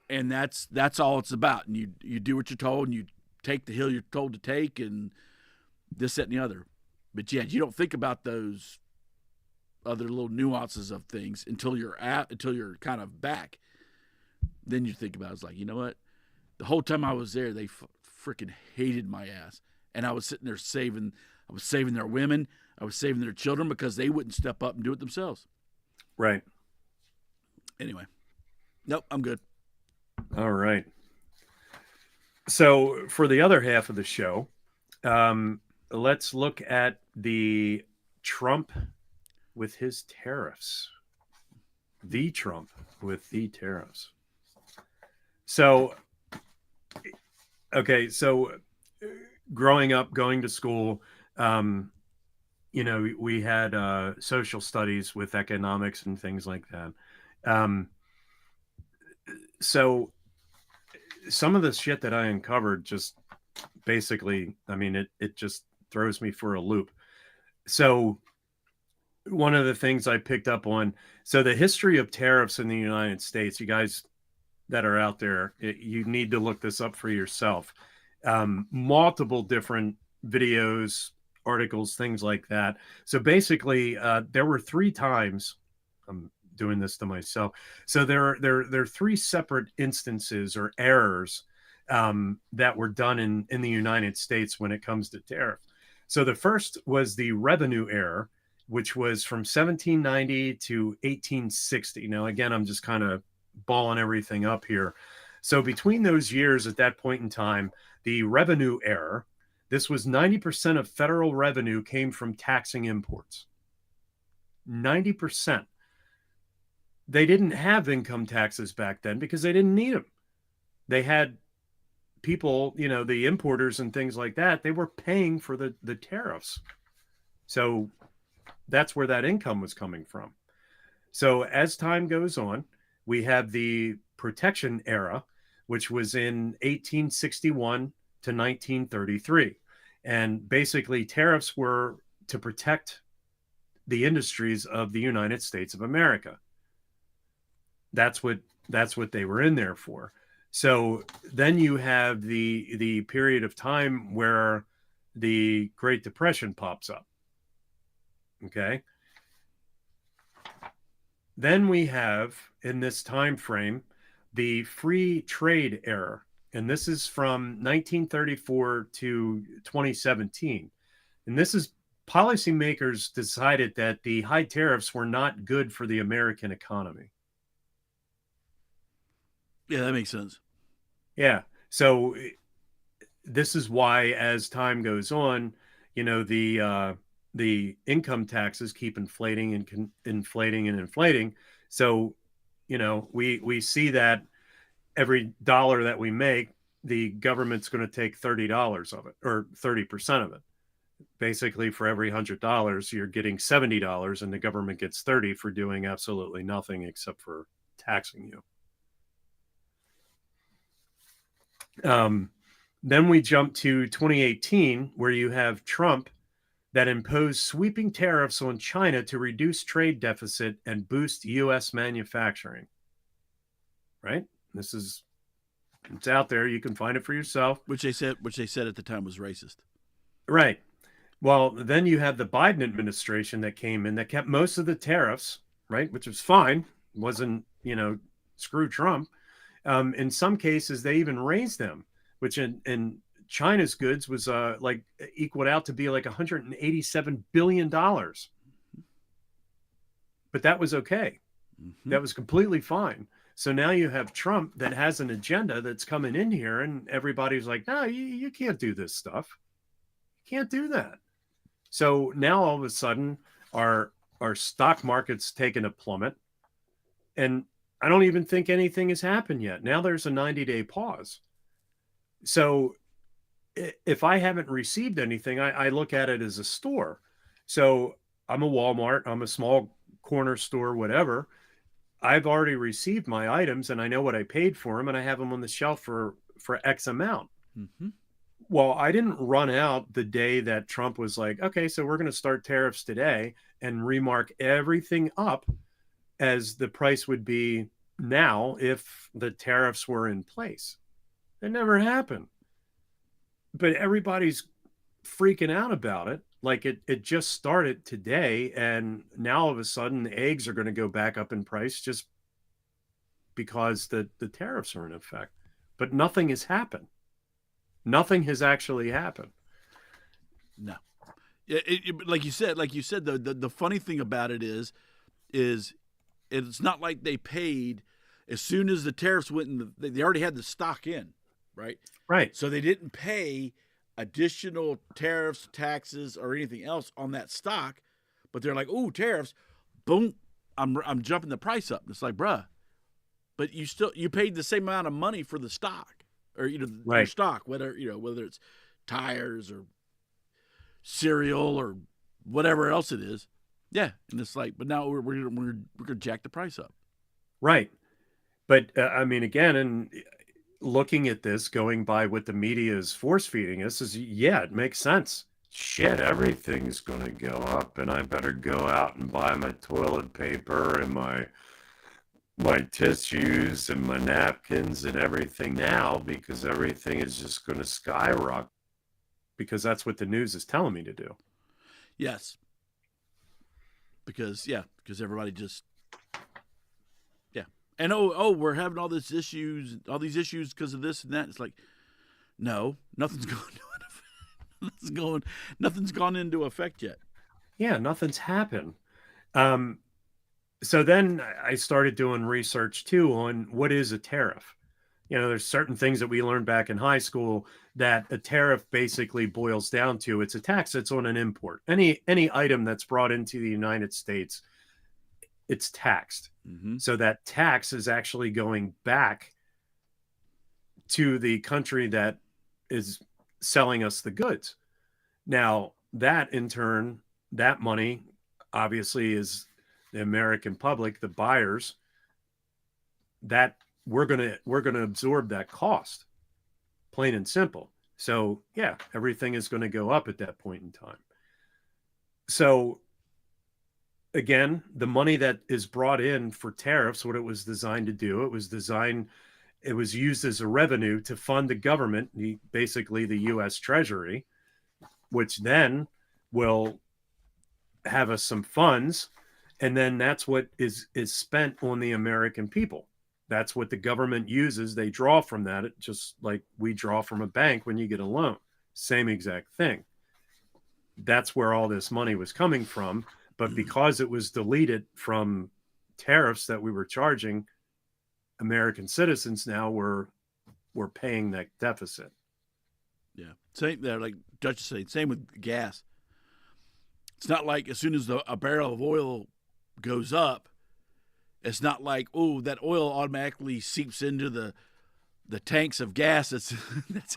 And that's all it's about. And you do what you're told, and you take the hill you're told to take, and this, that, and the other. But you don't think about those other little nuances of things until you're kind of back. Then you think about it. It's like, you know what? The whole time I was there, they freaking hated my ass, and I was sitting there saving their women, I was saving their children because they wouldn't step up and do it themselves. Right. Anyway, nope, I'm good. All right. So for the other half of the show, let's look at the Trump with his tariffs. The Trump with the tariffs. So, okay, so growing up, going to school, we had social studies with economics and things like that. So some of the shit that I uncovered just basically, it just throws me for a loop. So one of the things I picked up on, so the history of tariffs in the United States, you guys that are out there, you need to look this up for yourself. Multiple different videos, articles, things like that. So basically, there were 3 times, I'm doing this to myself. So there are 3 separate instances or errors that were done in the United States when it comes to tariff. So the first was the revenue error, which was from 1790 to 1860. Now, again, I'm just kind of balling everything up here. So between those years at that point in time, the revenue error, this was 90% of federal revenue came from taxing imports. 90%. They didn't have income taxes back then because they didn't need them. They had people, the importers and things like that, they were paying for the tariffs. So that's where that income was coming from. So as time goes on, we have the protection era, which was in 1861 to 1933. And basically tariffs were to protect the industries of the United States of America. That's what they were in there for. So then you have the period of time where the Great Depression pops up. Okay. Then we have, in this time frame, the free trade era, and this is from 1934 to 2017. And this is, policymakers decided that the high tariffs were not good for the American economy. Yeah, that makes sense. Yeah. So this is why, as time goes on, the income taxes keep inflating and inflating. So, we see that every dollar that we make, the government's going to take $30 of it, or 30% of it. Basically, for every $100, you're getting $70, and the government gets 30 for doing absolutely nothing except for taxing you. Then we jump to 2018, where you have Trump that impose sweeping tariffs on China to reduce trade deficit and boost U.S. manufacturing. Right? It's out there. You can find it for yourself. Which they said at the time was racist. Right. Well, then you have the Biden administration that came in that kept most of the tariffs, right? Which was fine. Wasn't, screw Trump. In some cases, they even raised them, which in China's goods was equaled out to be like $187 billion. But that was okay. Mm-hmm. That was completely fine. So now you have Trump that has an agenda that's coming in here, and everybody's like, no, you can't do this stuff. You can't do that. So now all of a sudden our stock market's taken a plummet, and I don't even think anything has happened yet. Now there's a 90-day pause. So if I haven't received anything, I look at it as a store. So I'm a Walmart, I'm a small corner store, whatever. I've already received my items and I know what I paid for them, and I have them on the shelf for X amount. Mm-hmm. Well, I didn't run out the day that Trump was like, okay, so we're going to start tariffs today and remark everything up as the price would be now if the tariffs were in place. It never happened. But everybody's freaking out about it. Like it just started today, and now all of a sudden the eggs are going to go back up in price just because the tariffs are in effect. But nothing has happened. Nothing has actually happened. No. Like you said, the funny thing about it is it's not like they paid as soon as the tariffs went in. They already had the stock in, right? Right. So they didn't pay additional tariffs, taxes, or anything else on that stock, but they're like, "Ooh, tariffs! Boom! I'm jumping the price up." It's like, bruh, but you paid the same amount of money for the stock, or right. Your stock, whether it's tires or cereal or whatever else it is. Yeah, and it's like, but now we're gonna jack the price up. Right. But I mean, again, and looking at this, going by what the media is force feeding us, is it makes sense. Shit, everything's gonna go up, and I better go out and buy my toilet paper and my tissues and my napkins and everything now, because everything is just going to skyrocket, because that's what the news is telling me to do. Yes. Because everybody just, and we're having all these issues because of this and that. It's like, no, nothing's gone into effect yet. Yeah, nothing's happened. So then I started doing research too on what is a tariff. There's certain things that we learned back in high school that a tariff basically boils down to. It's a tax that's on an import. Any item that's brought into the United States, it's taxed. Mm-hmm. So that tax is actually going back to the country that is selling us the goods. Now, that in turn, that money obviously is the American public, the buyers, that we're gonna absorb that cost, plain and simple. So yeah, everything is going to go up at that point in time. So again, the money that is brought in for tariffs, what it was designed to do, it was used as a revenue to fund the government, basically the U.S. Treasury, which then will have us some funds. And then that's what is spent on the American people. That's what the government uses. They draw from that, just like we draw from a bank when you get a loan. Same exact thing. That's where all this money was coming from. But because it was deleted from tariffs that we were charging, American citizens now were paying that deficit. Yeah. Same there, like Dutch said, same with gas. It's not like as soon as a barrel of oil goes up, it's not like, that oil automatically seeps into the tanks of gas that's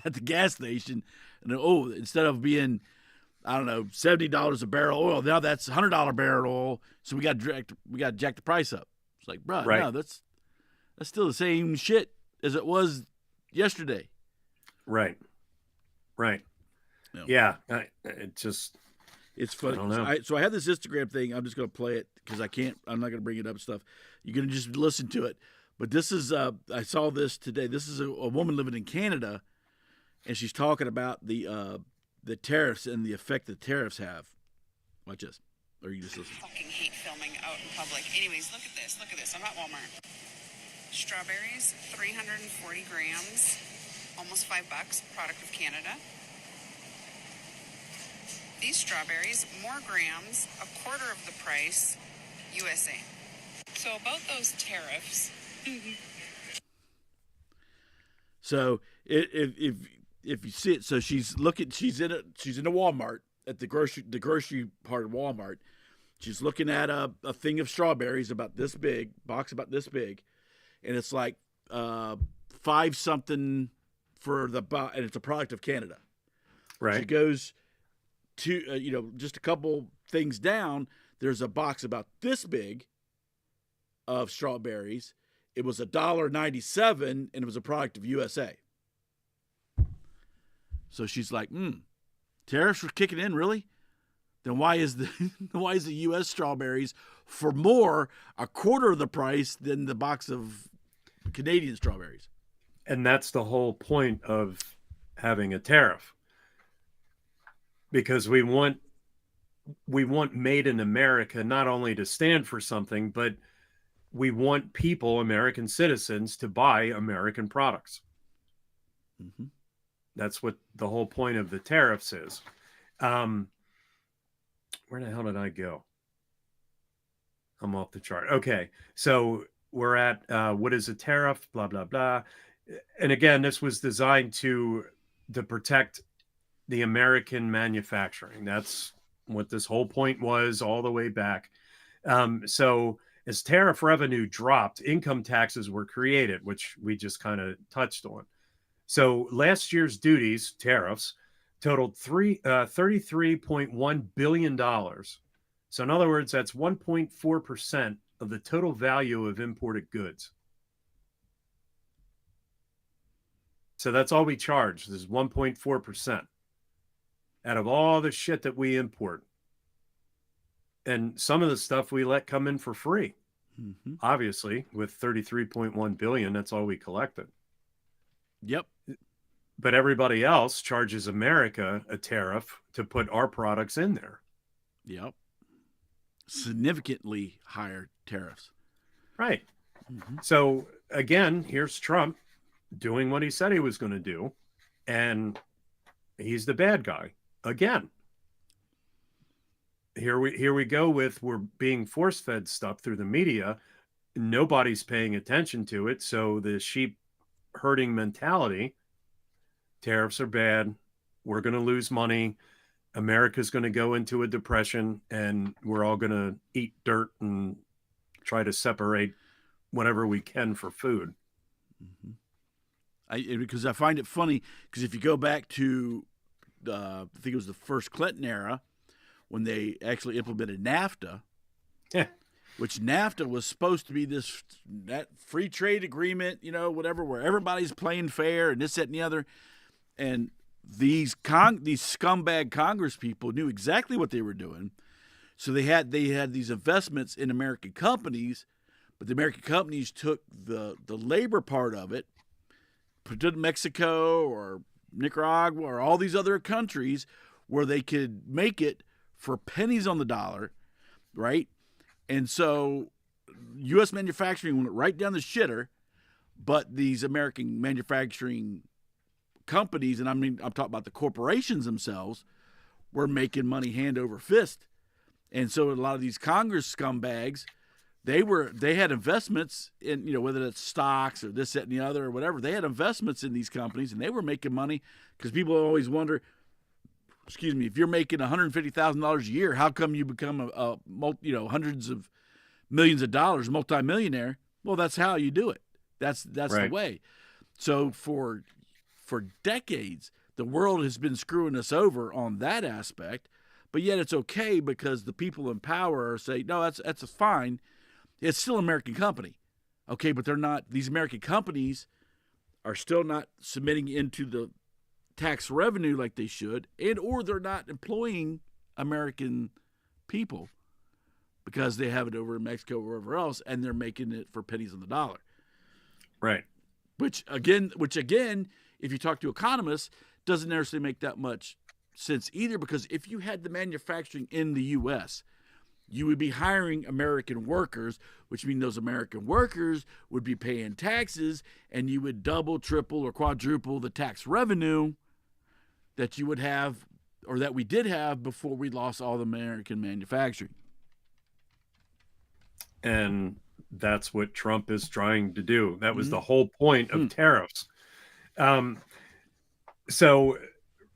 at the gas station. And instead of being, I don't know, $70 a barrel oil, now that's $100 barrel oil. So we got to jack the price up. It's like, bro, right. No, that's still the same shit as it was yesterday. Right. Yeah. It just, It's funny. I don't know. So I have this Instagram thing. I'm just going to play it because I'm not going to bring it up stuff. You're going to just listen to it. But this is, I saw this today. This is a woman living in Canada, and she's talking about the tariffs and the effect that tariffs have. Watch this. Or you just listen. I fucking hate filming out in public. Anyways, look at this. Look at this. I'm at Walmart. Strawberries, 340 grams, almost $5, product of Canada. These strawberries, more grams, a quarter of the price, USA. So about those tariffs. So if you see it, so she's in a Walmart at the grocery part of Walmart. She's looking at a thing of strawberries about this big, box about this big, and it's like $5 something for and it's a product of Canada. Right. She goes to just a couple things down. There's a box about this big of strawberries. It was $1.97, and it was a product of USA. So she's like, tariffs were kicking in, really? Then why is the U.S. strawberries for a quarter of the price than the box of Canadian strawberries? And that's the whole point of having a tariff, because we want made in America not only to stand for something, but we want people, American citizens, to buy American products. Mm-hmm. That's what the whole point of the tariffs is. Where the hell did I go? I'm off the chart. Okay, so we're at what is a tariff? Blah blah blah. And again, this was designed to protect the American manufacturing. That's what this whole point was all the way back. So as tariff revenue dropped, income taxes were created, which we just kind of touched on. So last year's duties, tariffs, totaled $33.1 billion. So in other words, that's 1.4% of the total value of imported goods. So that's all we charge. This is 1.4% out of all the shit that we import. And some of the stuff we let come in for free. Mm-hmm. Obviously, with $33.1 billion, that's all we collected. Yep. But everybody else charges America a tariff to put our products in there. Yep. Significantly higher tariffs. Right. Mm-hmm. So again, here's Trump doing what he said he was going to do, and he's the bad guy again. Here we go with, we're being force-fed stuff through the media. Nobody's paying attention to it. So the sheep herding mentality, tariffs are bad. We're going to lose money. America's going to go into a depression, and we're all going to eat dirt and try to separate whatever we can for food. Mm-hmm. Because I find it funny, because if you go back to, I think it was the first Clinton era, when they actually implemented NAFTA, which NAFTA was supposed to be that free trade agreement, whatever, where everybody's playing fair and this, that, and the other. And these scumbag Congress people knew exactly what they were doing. So they had these investments in American companies, but the American companies took the labor part of it, put it in Mexico or Nicaragua or all these other countries where they could make it for pennies on the dollar, right? And so U.S. manufacturing went right down the shitter, but these American manufacturing companies, and I'm talking about the corporations themselves, were making money hand over fist. And so a lot of these Congress scumbags, they had investments in, whether that's stocks or this, that, and the other or whatever. They had investments in these companies, and they were making money, because people always wonder, if you're making $150,000 a year, how come you become hundreds of millions of dollars multimillionaire? Well, that's how you do it. That's right. The way. So for decades, the world has been screwing us over on that aspect, but yet it's okay because the people in power are saying, no, that's fine. It's still an American company. Okay, but they're not. These American companies are still not submitting into the tax revenue like they should, or they're not employing American people because they have it over in Mexico or wherever else, and they're making it for pennies on the dollar. Right. Which again, if you talk to economists, doesn't necessarily make that much sense either, because if you had the manufacturing in the U.S., you would be hiring American workers, which means those American workers would be paying taxes, and you would double, triple, or quadruple the tax revenue that you would have, or that we did have before we lost all the American manufacturing. And that's what Trump is trying to do. That was the whole point of tariffs. So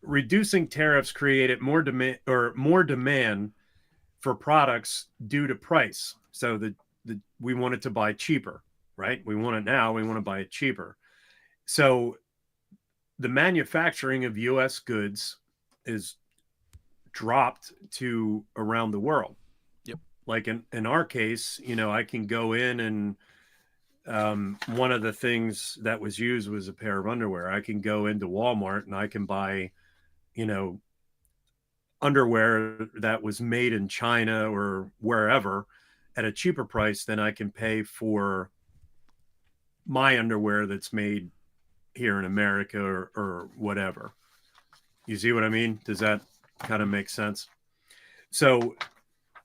reducing tariffs created more demand for products due to price. So we wanted to buy cheaper, right? We want it now. We want to buy it cheaper. So the manufacturing of U.S. goods is dropped to around the world. Yep. Like in our case, I can go in and one of the things that was used was a pair of underwear. I can go into Walmart and I can buy, underwear that was made in China or wherever at a cheaper price than I can pay for my underwear that's made here in America or whatever. You see what I mean? Does that kind of make sense? So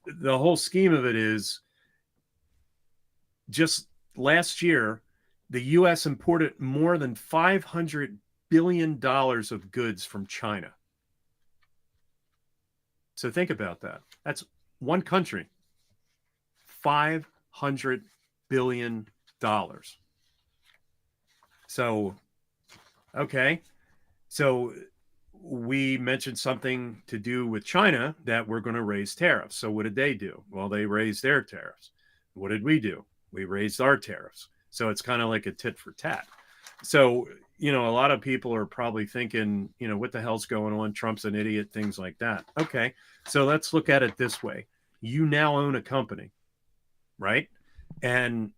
the whole scheme of it is, just last year, the U.S. imported more than $500 billion of goods from China. So think about that. That's one country. $500 billion. So, okay. So we mentioned something to do with China that we're going to raise tariffs. So what did they do? Well, they raised their tariffs. What did we do? We raised our tariffs. So it's kind of like a tit for tat. So, a lot of people are probably thinking, what the hell's going on? Trump's an idiot, things like that. Okay. So let's look at it this way. You now own a company, right? And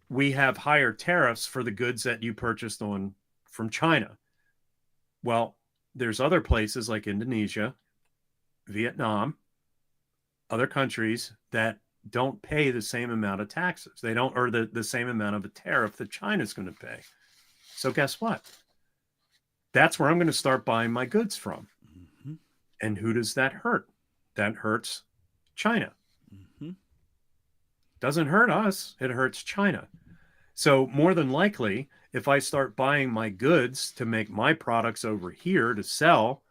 we have higher tariffs for the goods that you purchased from China. Well, there's other places like Indonesia, Vietnam, other countries that don't pay the same amount of taxes. They don't, or the same amount of a tariff that China's going to pay. So guess what? That's where I'm going to start buying my goods from. Mm-hmm. And who does that hurt? That hurts China. Mm-hmm. Doesn't hurt us. It hurts China. So more than likely, if I start buying my goods to make my products over here to sell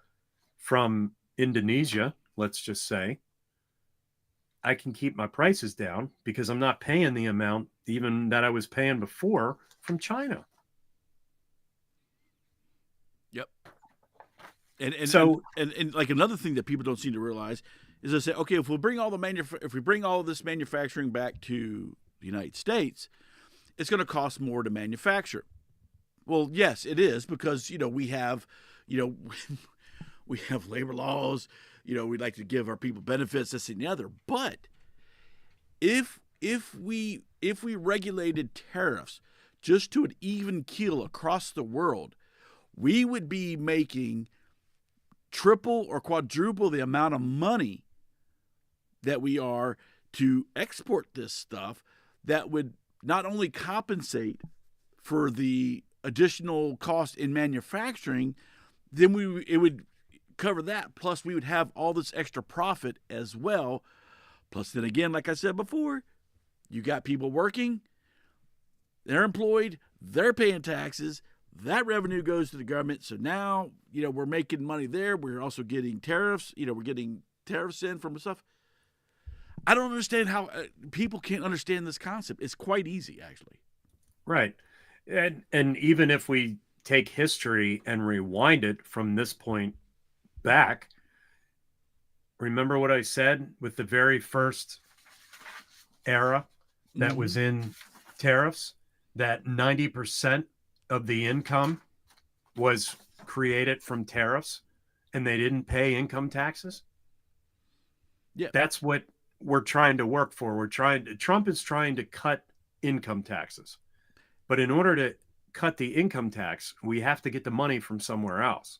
from Indonesia, let's just say, I can keep my prices down because I'm not paying the amount even that I was paying before from China. Yep. And like another thing that people don't seem to realize is they say, okay, if we bring all this manufacturing back to the United States, it's going to cost more to manufacture. Well, yes, it is, because we have labor laws. We'd like to give our people benefits, this and the other. But if we regulated tariffs just to an even keel across the world, we would be making triple or quadruple the amount of money that we are to export this stuff. That would not only compensate for the additional cost in manufacturing, then it would cover that. Plus, we would have all this extra profit as well. Plus, then again, like I said before, you got people working, they're employed, they're paying taxes. That revenue goes to the government. So now, we're making money there. We're also getting tariffs. We're getting tariffs in from stuff. I don't understand how people can't understand this concept. It's quite easy, actually. Right. And even if we take history and rewind it from this point back, remember what I said with the very first era that was in tariffs, that 90% of the income was created from tariffs and they didn't pay income taxes? Yeah. That's what we're trying to work for. Trump is trying to cut income taxes. But in order to cut the income tax, we have to get the money from somewhere else.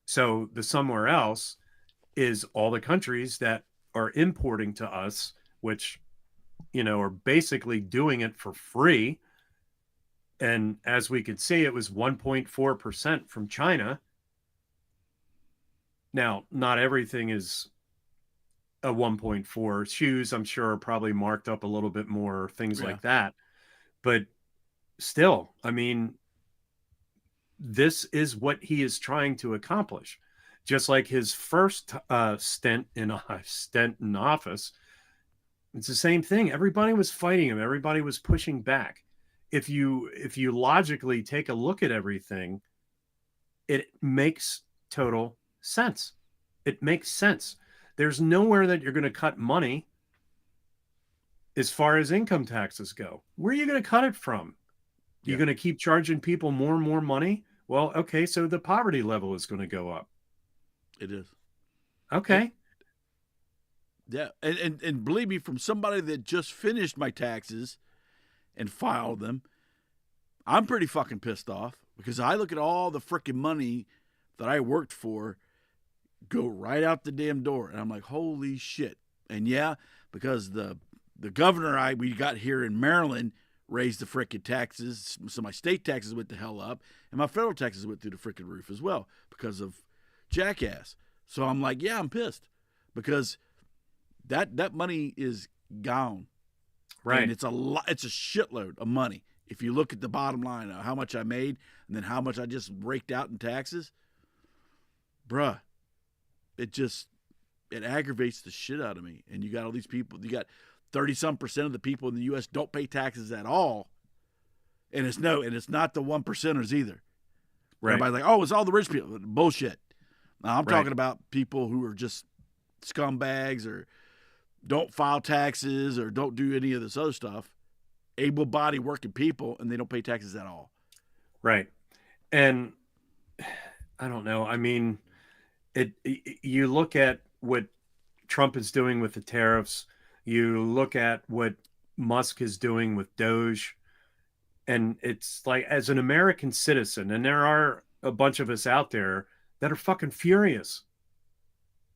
So the somewhere else is all the countries that are importing to us, which, are basically doing it for free. And as we could see, it was 1.4% from China. Now, not everything is a 1.4. Shoes, I'm sure, are probably marked up a little bit more, things like that. But still, I mean, this is what he is trying to accomplish. Just like his first stint in office, it's the same thing. Everybody was fighting him. Everybody was pushing back. If you logically take a look at everything, it makes total sense. It makes sense. There's nowhere that you're going to cut money as far as income taxes go. Where are you going to cut it from? You're going to keep charging people more and more money? Well, okay, so the poverty level is going to go up. It is. Okay. Yeah, and believe me, from somebody that just finished my taxes and filed them, I'm pretty fucking pissed off because I look at all the freaking money that I worked for go right out the damn door, and I'm like, holy shit. And yeah, because the governor we got here in Maryland raised the freaking taxes, so my state taxes went the hell up, and my federal taxes went through the freaking roof as well because of jackass. So I'm like, yeah, I'm pissed because that money is gone. Right. And it's a shitload of money. If you look at the bottom line of how much I made and then how much I just raked out in taxes, bruh, it aggravates the shit out of me. And you got all these people, you got 30-some% of the people in the U.S. don't pay taxes at all. And it's not the 1%ers either. Right. Everybody's like, oh, it's all the rich people. Bullshit. Now, I'm talking about people who are just scumbags or don't file taxes or don't do any of this other stuff. Able-bodied working people, and they don't pay taxes at all. Right. And I don't know. I mean, you look at what Trump is doing with the tariffs. You look at what Musk is doing with Doge. And it's like, as an American citizen, and there are a bunch of us out there that are fucking furious.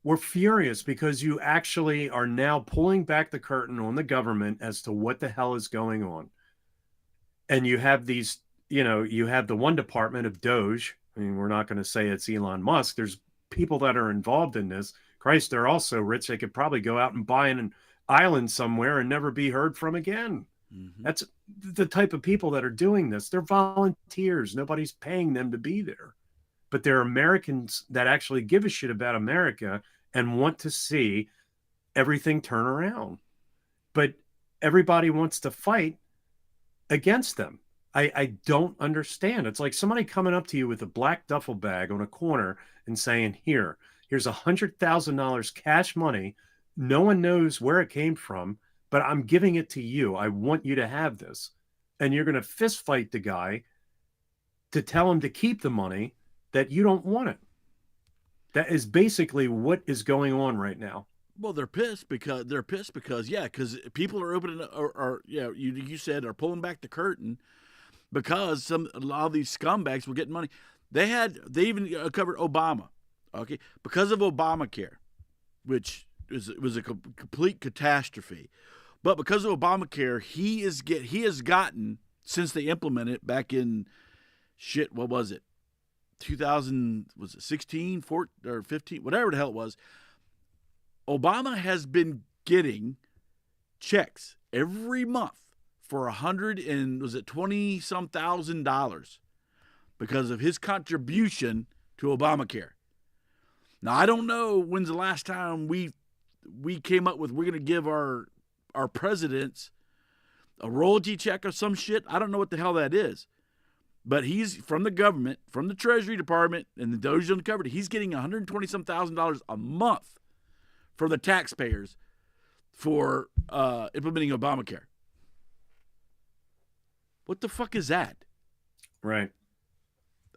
We're furious because you actually are now pulling back the curtain on the government as to what the hell is going on. And you have these, you have the one department of Doge. I mean, we're not going to say it's Elon Musk. There's people that are involved in this. Christ, they're all so rich they could probably go out and buy an island somewhere and never be heard from again. Mm-hmm. That's the type of people that are doing this. They're volunteers. Nobody's paying them to be there. But they're Americans that actually give a shit about America and want to see everything turn around. But everybody wants to fight against them. I don't understand. It's like somebody coming up to you with a black duffel bag on a corner and saying, here's $100,000 cash money. No one knows where it came from, but I'm giving it to you. I want you to have this. And you're going to fist fight the guy to tell him to keep the money that you don't want it. That is basically what is going on right now. Well, they're pissed because people are opening you said are pulling back the curtain because a lot of these scumbags were getting money. They even covered Obama, okay, because of Obamacare, which was a complete catastrophe. But because of Obamacare, he has gotten, since they implemented it back in what was it? 2016, 14 or 15, whatever the hell it was. Obama has been getting checks every month for $20-some thousand because of his contribution to Obamacare. Now, I don't know when's the last time we came up with we're going to give our presidents a royalty check or some shit. I don't know what the hell that is. But he's from the government, from the Treasury Department, and the Doge uncovered. He's getting $120-some thousand a month from the taxpayers for implementing Obamacare. What the fuck is that? Right.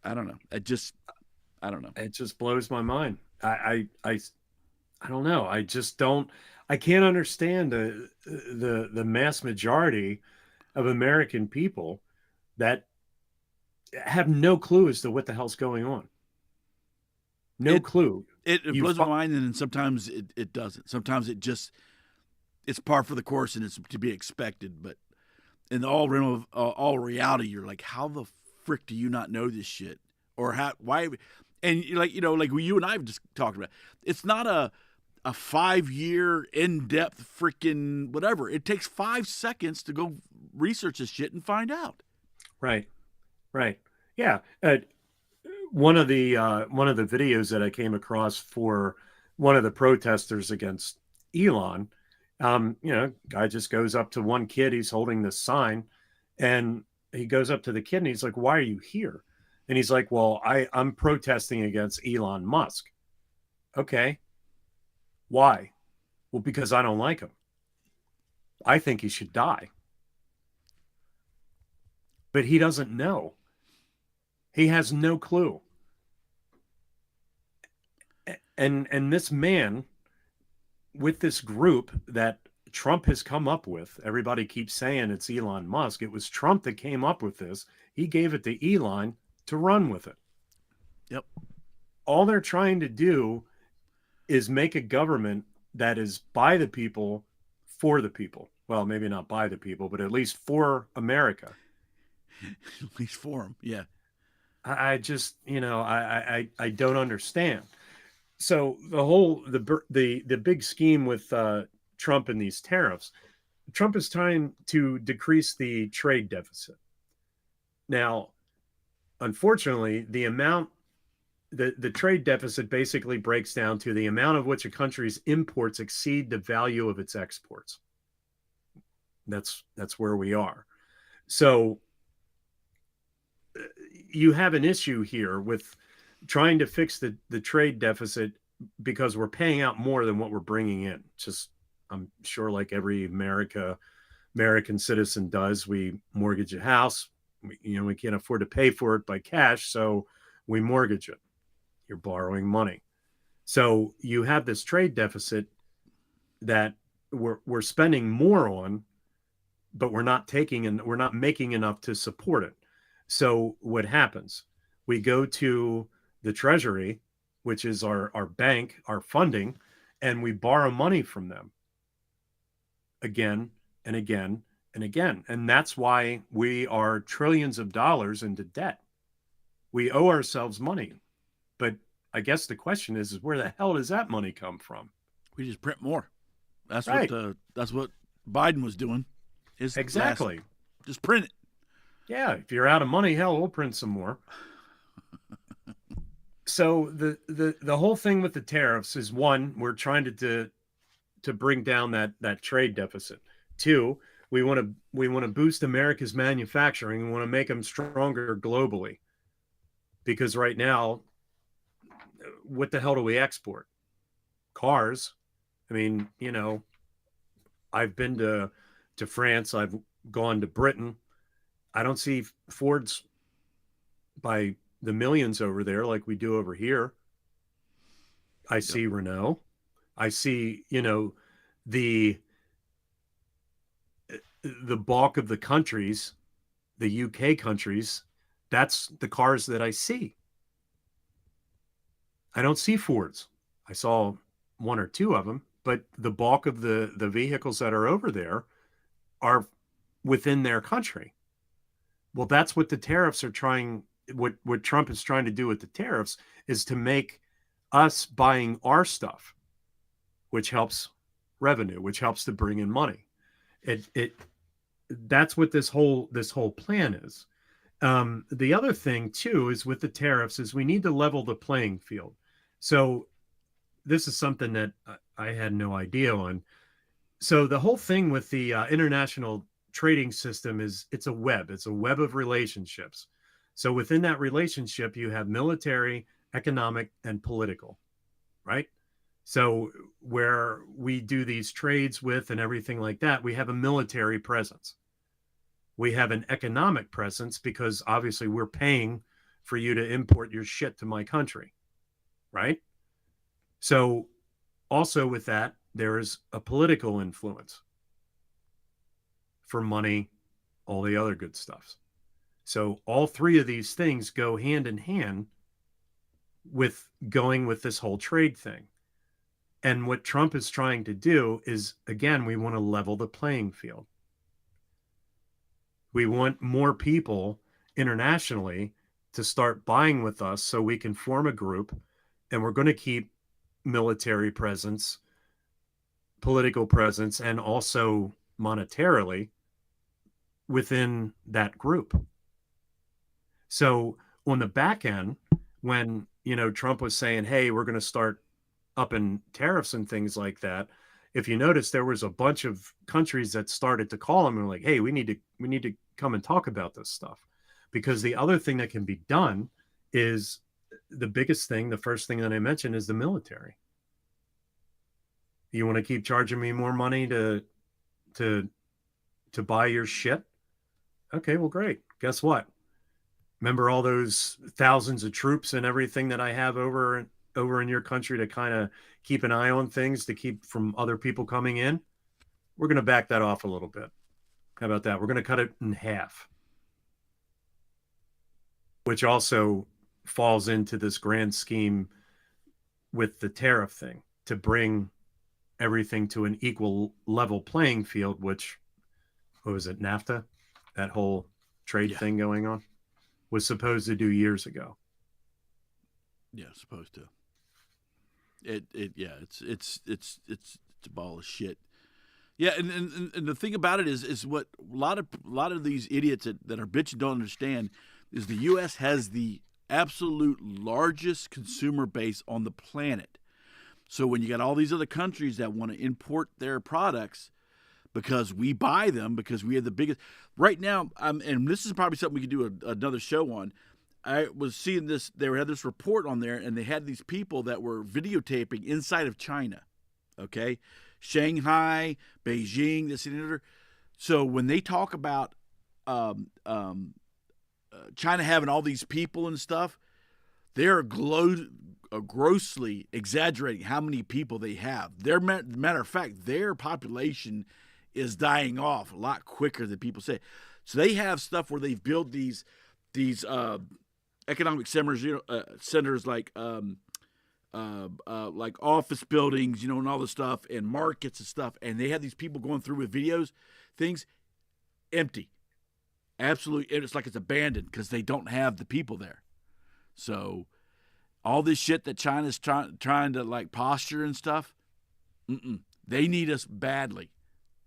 I don't know. I don't know. It just blows my mind. I don't know. I just don't. I can't understand the mass majority of American people that have no clue as to what the hell's going on. No clue. It blows my mind, and then sometimes it doesn't. Sometimes it's par for the course, and it's to be expected. But in the all realm of all reality, you're like, how the frick do you not know this shit? Or why? And like you and I have just talked about, it's not a 5-year in-depth freaking whatever. It takes 5 seconds to go research this shit and find out. Right. Yeah. One of the videos that I came across for one of the protesters against Elon, guy just goes up to one kid. He's holding this sign, and he goes up to the kid and he's like, "Why are you here?" And he's like, "Well, I'm protesting against Elon Musk." Okay. Why? Well, because I don't like him. I think he should die. But he doesn't know. He has no clue. And this man with this group that Trump has come up with, everybody keeps saying it's Elon Musk. It was Trump that came up with this. He gave it to Elon to run with it. Yep. All they're trying to do is make a government that is by the people, for the people. Well, maybe not by the people, but at least for America. At least for them, yeah. I just, I don't understand. So the big scheme with Trump and these tariffs, Trump is trying to decrease the trade deficit. Now, unfortunately, the trade deficit basically breaks down to the amount of which a country's imports exceed the value of its exports. That's where we are. So you have an issue here with trying to fix the trade deficit because we're paying out more than what we're bringing in. Just, I'm sure like every American citizen does, we mortgage a house. We can't afford to pay for it by cash, so we mortgage it. You're borrowing money. So you have this trade deficit that we're spending more on, but we're not making enough to support it. So what happens? We go to the Treasury, which is our bank, our funding, and we borrow money from them again and again and again. And that's why we are trillions of dollars into debt. We owe ourselves money. But I guess the question is where the hell does that money come from? We just print more. That's right. That's what Biden was doing. Exactly. Just print it. Yeah, if you're out of money, hell, we'll print some more. So the whole thing with the tariffs is, one, we're trying to bring down that trade deficit. Two, we want to boost America's manufacturing. We want to make them stronger globally. Because right now, what the hell do we export? Cars. I mean, I've been to France. I've gone to Britain. I don't see Fords by the millions over there like we do over here. I see Renault. I see, the bulk of the countries, the UK countries, that's the cars that I see. I don't see Fords. I saw one or two of them, but the bulk of the vehicles that are over there are within their country. Well, that's what the tariffs are trying, what Trump is trying to do with the tariffs is to make us buying our stuff, which helps revenue, which helps to bring in money. That's what this whole plan is. The other thing too is with the tariffs is we need to level the playing field. So this is something that I had no idea on. So the whole thing with the international trading system is it's a web of relationships. So within that relationship, you have military, economic, and political, right? So where we do these trades with and everything like that, we have a military presence. We have an economic presence because obviously we're paying for you to import your shit to my country, right? So also with that, there is a political influence for money, all the other good stuff. So all three of these things go hand in hand with going with this whole trade thing. And what Trump is trying to do is, again, we want to level the playing field. We want more people internationally to start buying with us so we can form a group, and we're going to keep military presence, political presence, and also monetarily within that group. So on the back end, when, Trump was saying, hey, we're going to start upping tariffs and things like that, if you notice, there was a bunch of countries that started to call him and were like, hey, we need to come and talk about this stuff. Because the other thing that can be done is the biggest thing, the first thing that I mentioned, is the military. You want to keep charging me more money to buy your shit? Okay, well, great. Guess what? Remember all those thousands of troops and everything that I have over in your country to kind of keep an eye on things, to keep from other people coming in? We're going to back that off a little bit. How about that? We're going to cut it in half, which also falls into this grand scheme with the tariff thing to bring everything to an equal level playing field, which, what was it, NAFTA? That whole trade thing going on was supposed to do years ago. Yeah, supposed to. It's a ball of shit. Yeah, and the thing about it is what a lot of these idiots that are bitching don't understand is the U.S. has the absolute largest consumer base on the planet. So when you got all these other countries that want to import their products because we buy them, because we have the biggest right now, and this is probably something we could do another show on. I was seeing this. They had this report on there, and they had these people that were videotaping inside of China. Okay, Shanghai, Beijing, this and the other. So when they talk about China having all these people and stuff, they're grossly exaggerating how many people they have. Matter of fact, their population is dying off a lot quicker than people say. So they have stuff where they've built these economic centers like office buildings, and all this stuff, and markets and stuff, and they have these people going through with videos, things empty, absolutely. It's like it's abandoned because they don't have the people there. So all this shit that China's trying to like posture and stuff, they need us badly,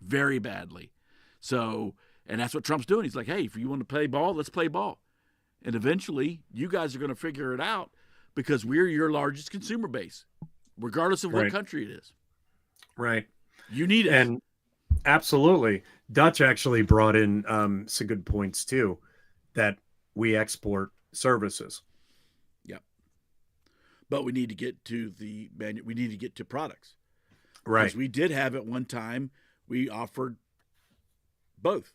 very badly. So, and that's what Trump's doing. He's like, hey, if you want to play ball, let's play ball. And eventually, you guys are going to figure it out because we're your largest consumer base, regardless of what country it is. Right. You need it. And absolutely. Dutch actually brought in some good points, too, that we export services. Yep. But we need to get to we need to get to products. Right. Because we did have at one time, we offered both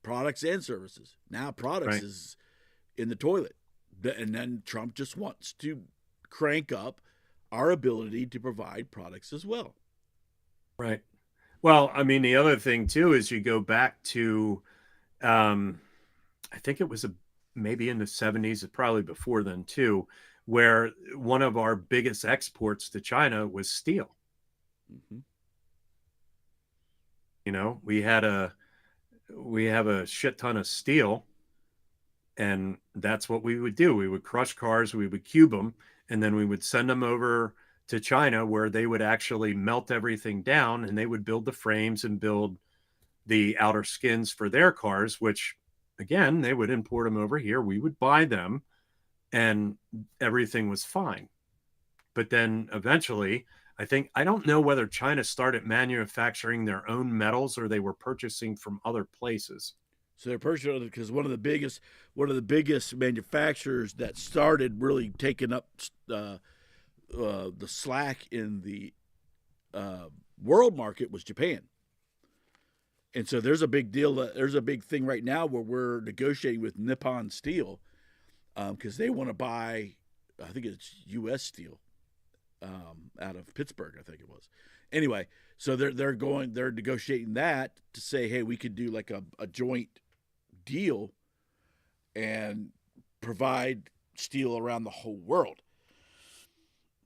products and services. Now products is in the toilet. And then Trump just wants to crank up our ability to provide products as well. Right. Well, I mean, the other thing, too, is you go back to, I think it was maybe in the 70s, probably before then, too, where one of our biggest exports to China was steel. Mm-hmm. We have a shit ton of steel, and that's what we would do. We would crush cars, we would cube them, and then we would send them over to China where they would actually melt everything down, and they would build the frames and build the outer skins for their cars, which, again, they would import them over here. We would buy them, and everything was fine. But then eventually, I don't know whether China started manufacturing their own metals or they were purchasing from other places. So they're purchasing because one of the biggest manufacturers that started really taking up the slack in the world market was Japan. And so there's a big deal. There's a big thing right now where we're negotiating with Nippon Steel because they want to buy, I think it's U.S. steel out of Pittsburgh, I think it was. Anyway, so they're negotiating that to say, hey, we could do like a joint deal and provide steel around the whole world.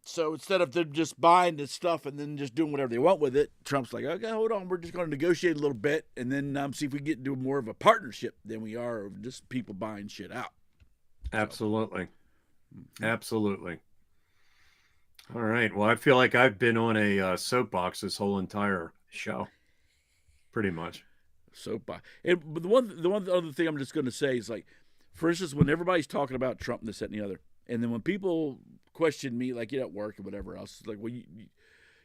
So instead of them just buying this stuff and then just doing whatever they want with it, Trump's like, okay, hold on, we're just going to negotiate a little bit and then see if we get into more of a partnership than we are of just people buying shit out. Absolutely. Absolutely. All right. Well, I feel like I've been on a soapbox this whole entire show, pretty much. Soapbox. But the one other thing I'm just going to say is, like, for instance, when everybody's talking about Trump and this, that, and the other, and then when people question me, like, at work or whatever else, it's like, well,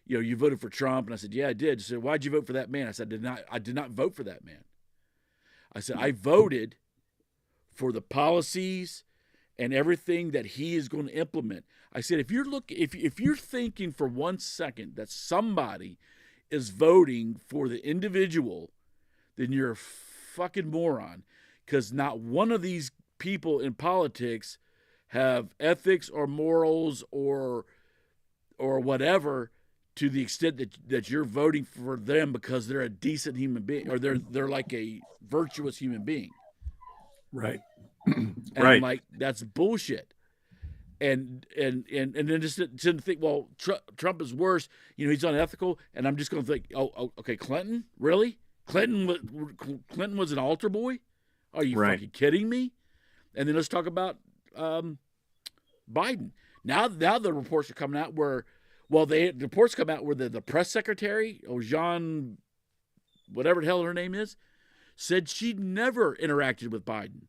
you voted for Trump, and I said, yeah, I did. She said, why'd you vote for that man? I said, I did not vote for that man. I said, I voted for the policies and everything that he is going to implement. I said, if you're thinking for 1 second that somebody is voting for the individual, then you're a fucking moron, because not one of these people in politics have ethics or morals or whatever to the extent that you're voting for them because they're a decent human being or they're like a virtuous human being. Right. And right. I'm like, that's bullshit. And then just to think, well, Trump is worse. He's unethical. And I'm just going to think, oh, okay, Clinton, really? Clinton was an altar boy? Are you fucking kidding me? And then let's talk about Biden. Now the reports are coming out where, the reports come out where the press secretary, Jean, whatever the hell her name is, said she never interacted with Biden.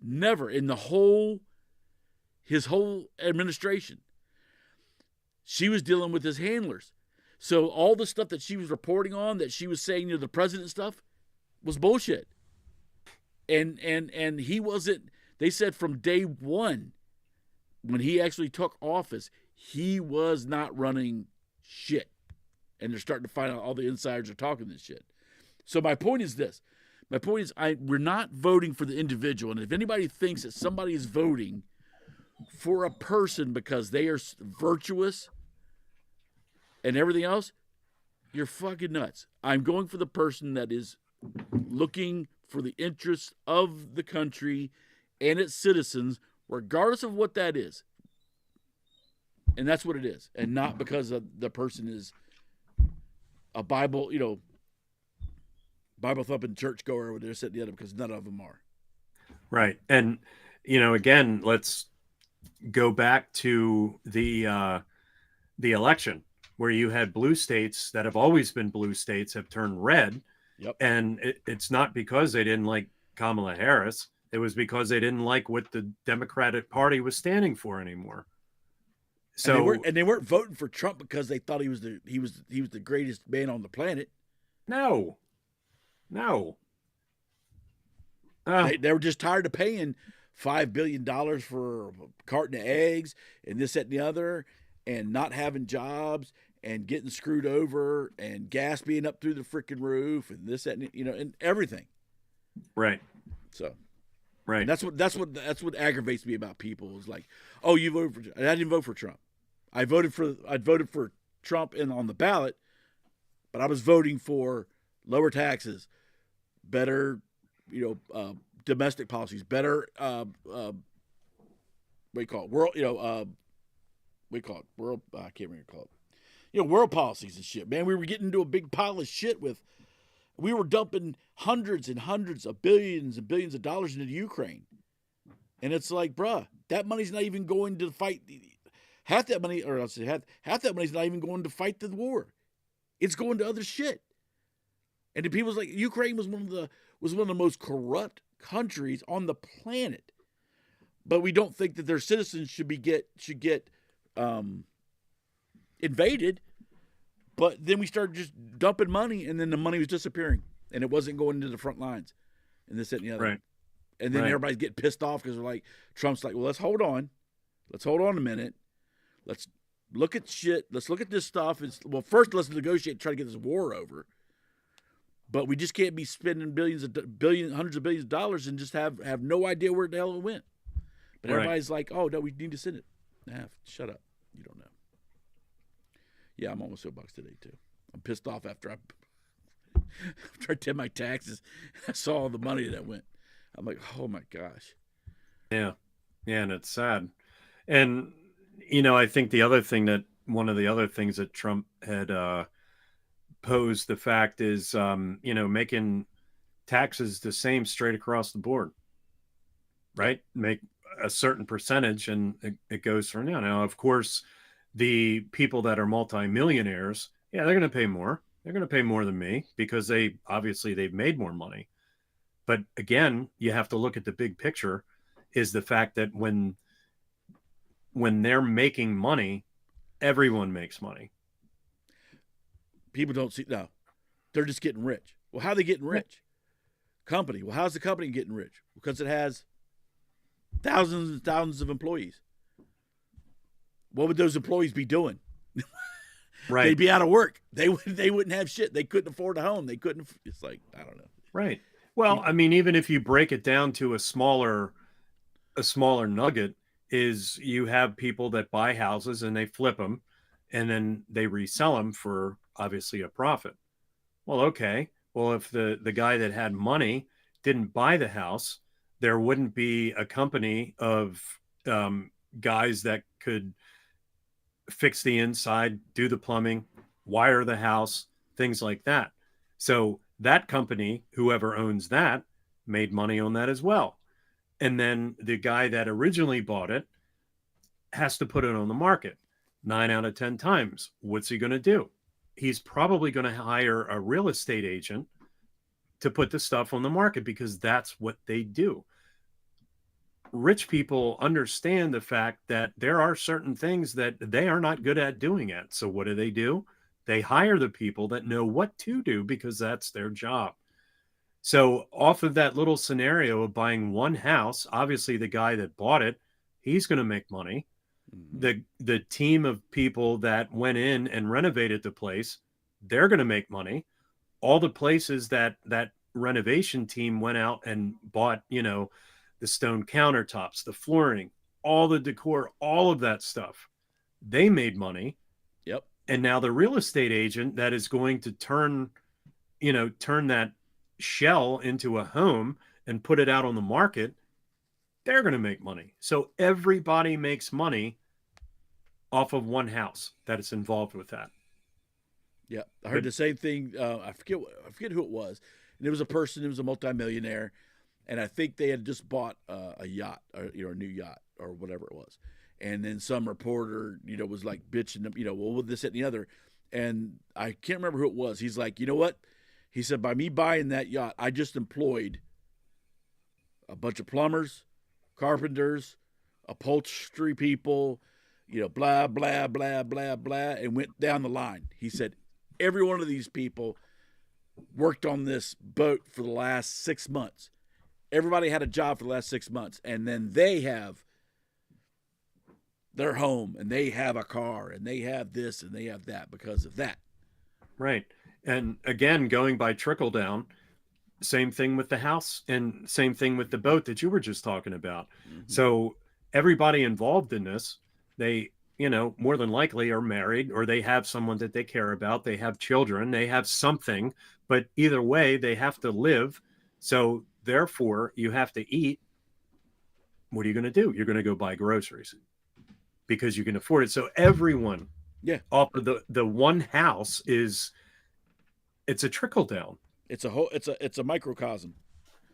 Never in his whole administration. She was dealing with his handlers. So all the stuff that she was reporting on, that she was saying to the president stuff, was bullshit. And he wasn't. They said from day one, when he actually took office, he was not running shit. And they're starting to find out all the insiders are talking this shit. So my point is this. My point is we're not voting for the individual. And if anybody thinks that somebody is voting for a person because they are virtuous and everything else, you're fucking nuts. I'm going for the person that is looking for the interests of the country and its citizens, regardless of what that is. And that's what it is. And not because the person is a Bible thumping churchgoer or this, that, and the other, because none of them are. Right. And, again, let's go back to the election where you had blue states that have always been blue states have turned red. Yep. And it's not because they didn't like Kamala Harris. It was because they didn't like what the Democratic Party was standing for anymore. So and they weren't voting for Trump because they thought he was the greatest man on the planet. No. They were just tired of paying $5 billion for a carton of eggs and this, that, and the other, and not having jobs and getting screwed over and gas being up through the freaking roof and this, that, and, and everything. Right. So. Right. And that's what aggravates me about people is like, oh, you voted for, and I didn't vote for Trump. I voted for Trump on the ballot, but I was voting for lower taxes, better, domestic policies, better, what do you call it? World, world, I can't remember what you call it. World policies and shit, man. We were getting into a big pile of shit we were dumping hundreds and hundreds of billions and billions of dollars into Ukraine. And it's like, bruh, that money's not even going to fight. Half that money, or I'll say half that money's not even going to fight the war. It's going to other shit. And the people's like, Ukraine was one of the most corrupt countries on the planet. But we don't think that their citizens should get invaded. But then we started just dumping money, and then the money was disappearing, and it wasn't going into the front lines, and this, that, and the other. Right. And then everybody's getting pissed off because they're like, Trump's like, well, let's hold on a minute. Let's look at shit. Let's look at this stuff. First, let's negotiate and try to get this war over. But we just can't be spending hundreds of billions of dollars and just have no idea where the hell it went. But everybody's like, oh, no, we need to send it. Nah, shut up. You don't know. Yeah, I'm almost $100 today, too. I'm pissed off after I did my taxes. I saw all the money that went. I'm like, oh, my gosh. Yeah. Yeah, and it's sad. And, I think one of the other things that Trump had posed the fact is, making taxes the same straight across the board, right? Make a certain percentage and it goes from now. Now, of course, the people that are multimillionaires, yeah, they're going to pay more. They're going to pay more than me because they've made more money. But again, you have to look at the big picture, is the fact that when they're making money, everyone makes money. People don't see, no, they're just getting rich. Well, how are they getting rich? Company. Well, how's the company getting rich? Because it has thousands and thousands of employees. What would those employees be doing? Right. They'd be out of work. They wouldn't have shit. They couldn't afford a home. They couldn't. It's like, I don't know. Right. Well, I mean, even if you break it down to a smaller nugget, is you have people that buy houses and they flip them and then they resell them for obviously a profit. Well, okay. Well, if the guy that had money didn't buy the house, there wouldn't be a company of guys that could fix the inside, do the plumbing, wire the house, things like that. So that company, whoever owns that, made money on that as well. And then the guy that originally bought it has to put it on the market 9 out of 10 times. What's he going to do? He's probably going to hire a real estate agent to put the stuff on the market because that's what they do. Rich people understand the fact that there are certain things that they are not good at doing it. So what do? They hire the people that know what to do because that's their job. So off of that little scenario of buying one house, obviously the guy that bought it, he's going to make money. Mm-hmm. The team of people that went in and renovated the place, they're going to make money. All the places that renovation team went out and bought, the stone countertops, the flooring, all the decor, all of that stuff, they made money. Yep. And now the real estate agent that is going to turn that shell into a home and put it out on the market, they're going to make money. So everybody makes money off of one house that is involved with that. Yeah. I heard the same thing. I forget who it was. And it was a multimillionaire. And I think they had just bought a yacht, or a new yacht, or whatever it was. And then some reporter, was like bitching, well, this, that, and the other. And I can't remember who it was. He's like, you know what? He said, by me buying that yacht, I just employed a bunch of plumbers, carpenters, upholstery people, blah, blah, blah, blah, blah, and went down the line. He said, every one of these people worked on this boat for the last 6 months. Everybody had a job for the last 6 months, and then they have their home, and they have a car, and they have this, and they have that because of that. Right. And again, going by trickle down, same thing with the house and same thing with the boat that you were just talking about. Mm-hmm. So everybody involved in this, they, more than likely are married, or they have someone that they care about. They have children, they have something, but either way, they have to live. So therefore, you have to eat. What are you going to do? You're going to go buy groceries because you can afford it. So everyone, off of the one house it's a trickle down. It's a microcosm.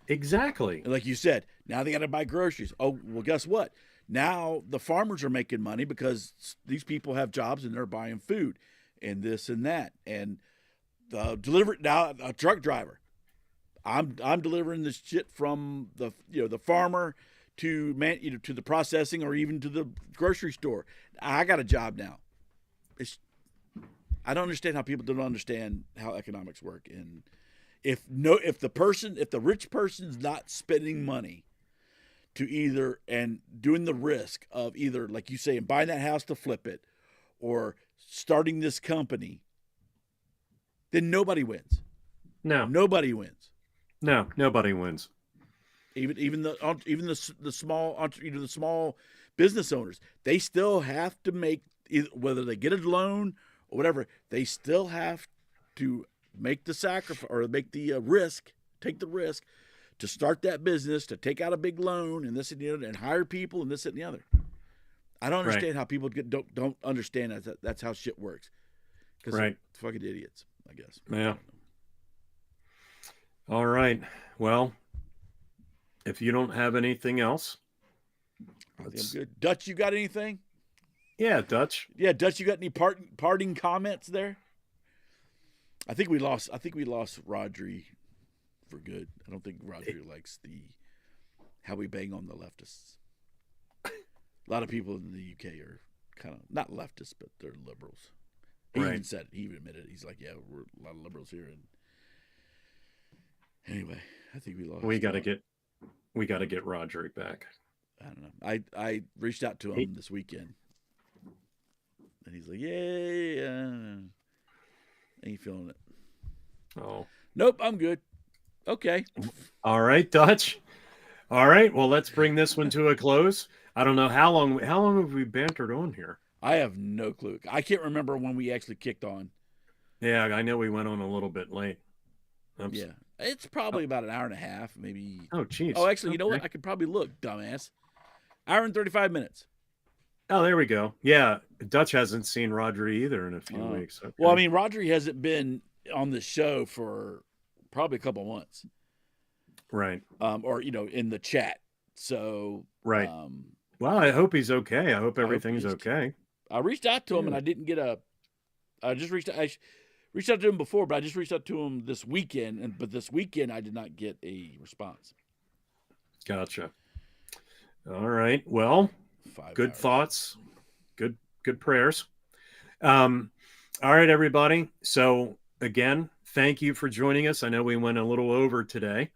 Exactly. And like you said, now they got to buy groceries. Oh, well, guess what? Now the farmers are making money because these people have jobs and they're buying food and this and that. And now a truck driver. I'm delivering this shit from the farmer to to the processing or even to the grocery store. I got a job now. I don't understand how people don't understand how economics work. And if the rich person's not spending money to either and doing the risk of either, like you say, buying that house to flip it or starting this company, then nobody wins. No, nobody wins. No, nobody wins. Even the small business owners, they still have to make, whether they get a loan or whatever, they still have to make the sacrifice or make the take the risk to start that business, to take out a big loan and this and the other, and hire people and this and the other. I don't understand how people don't understand that's how shit works. Because they're fucking idiots, I guess. Yeah. All right. Well, if you don't have anything else, I think I'm good. Dutch, you got anything? Yeah, Dutch. Yeah, Dutch, you got any parting comments there? I think we lost Rodri for good. I don't think Rodri likes how we bang on the leftists. A lot of people in the UK are kind of not leftists, but they're liberals. He even said it. He even admitted it. He's like, yeah, we're a lot of liberals here. And anyway, I think we lost. We got to get Rodri back. I don't know. I reached out to him this weekend, and he's like, yeah. Ain't feeling it. Oh. Nope, I'm good. Okay. All right, Dutch. All right. Well, let's bring this one to a close. I don't know how long have we bantered on here? I have no clue. I can't remember when we actually kicked on. Yeah, I know we went on a little bit late. Yeah. It's probably about an hour and a half, maybe. Oh, geez. Oh, actually, you know what? I could probably look, dumbass. Hour and 35 minutes. Oh, there we go. Yeah. Dutch hasn't seen Rodri either in a few weeks. Okay. Well, I mean, Rodri hasn't been on the show for probably a couple of months. Right. Or, in the chat. So. Right. Well, I hope he's okay. I hope everything's okay. I reached out to him and I didn't get I reached out to him before, but I just reached out to him this weekend. But this weekend I did not get a response. Gotcha. All right. Well, 5 good hours. Thoughts. Good prayers. All right, everybody. So again, thank you for joining us. I know we went a little over today.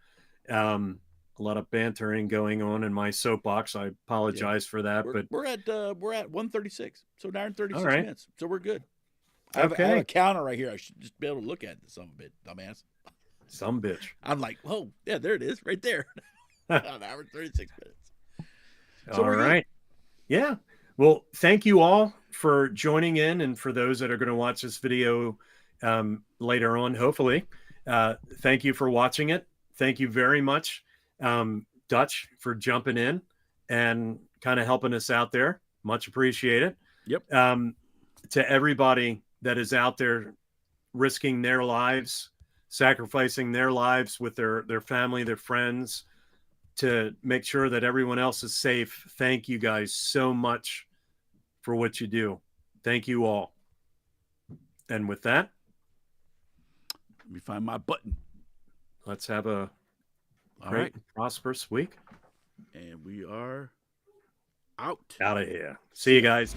A lot of bantering going on in my soapbox. I apologize for that, but we're at 136, so 9:36 right. minutes, so we're good. I have a counter right here. I should just be able to look at it. Some bit, dumbass. Some bitch. I'm like, oh yeah, there it is, right there. An hour and 36 minutes. So all right. Yeah. Well, thank you all for joining in, and for those that are going to watch this video later on, hopefully, thank you for watching it. Thank you very much. Dutch, for jumping in and kind of helping us out there. Much appreciated. Yep. To everybody that is out there risking their lives, sacrificing their lives with their family, their friends, to make sure that everyone else is safe. Thank you guys so much for what you do. Thank you all. And with that, let me find my button. Let's have a great, prosperous week. And we are out. Out of here. See you guys.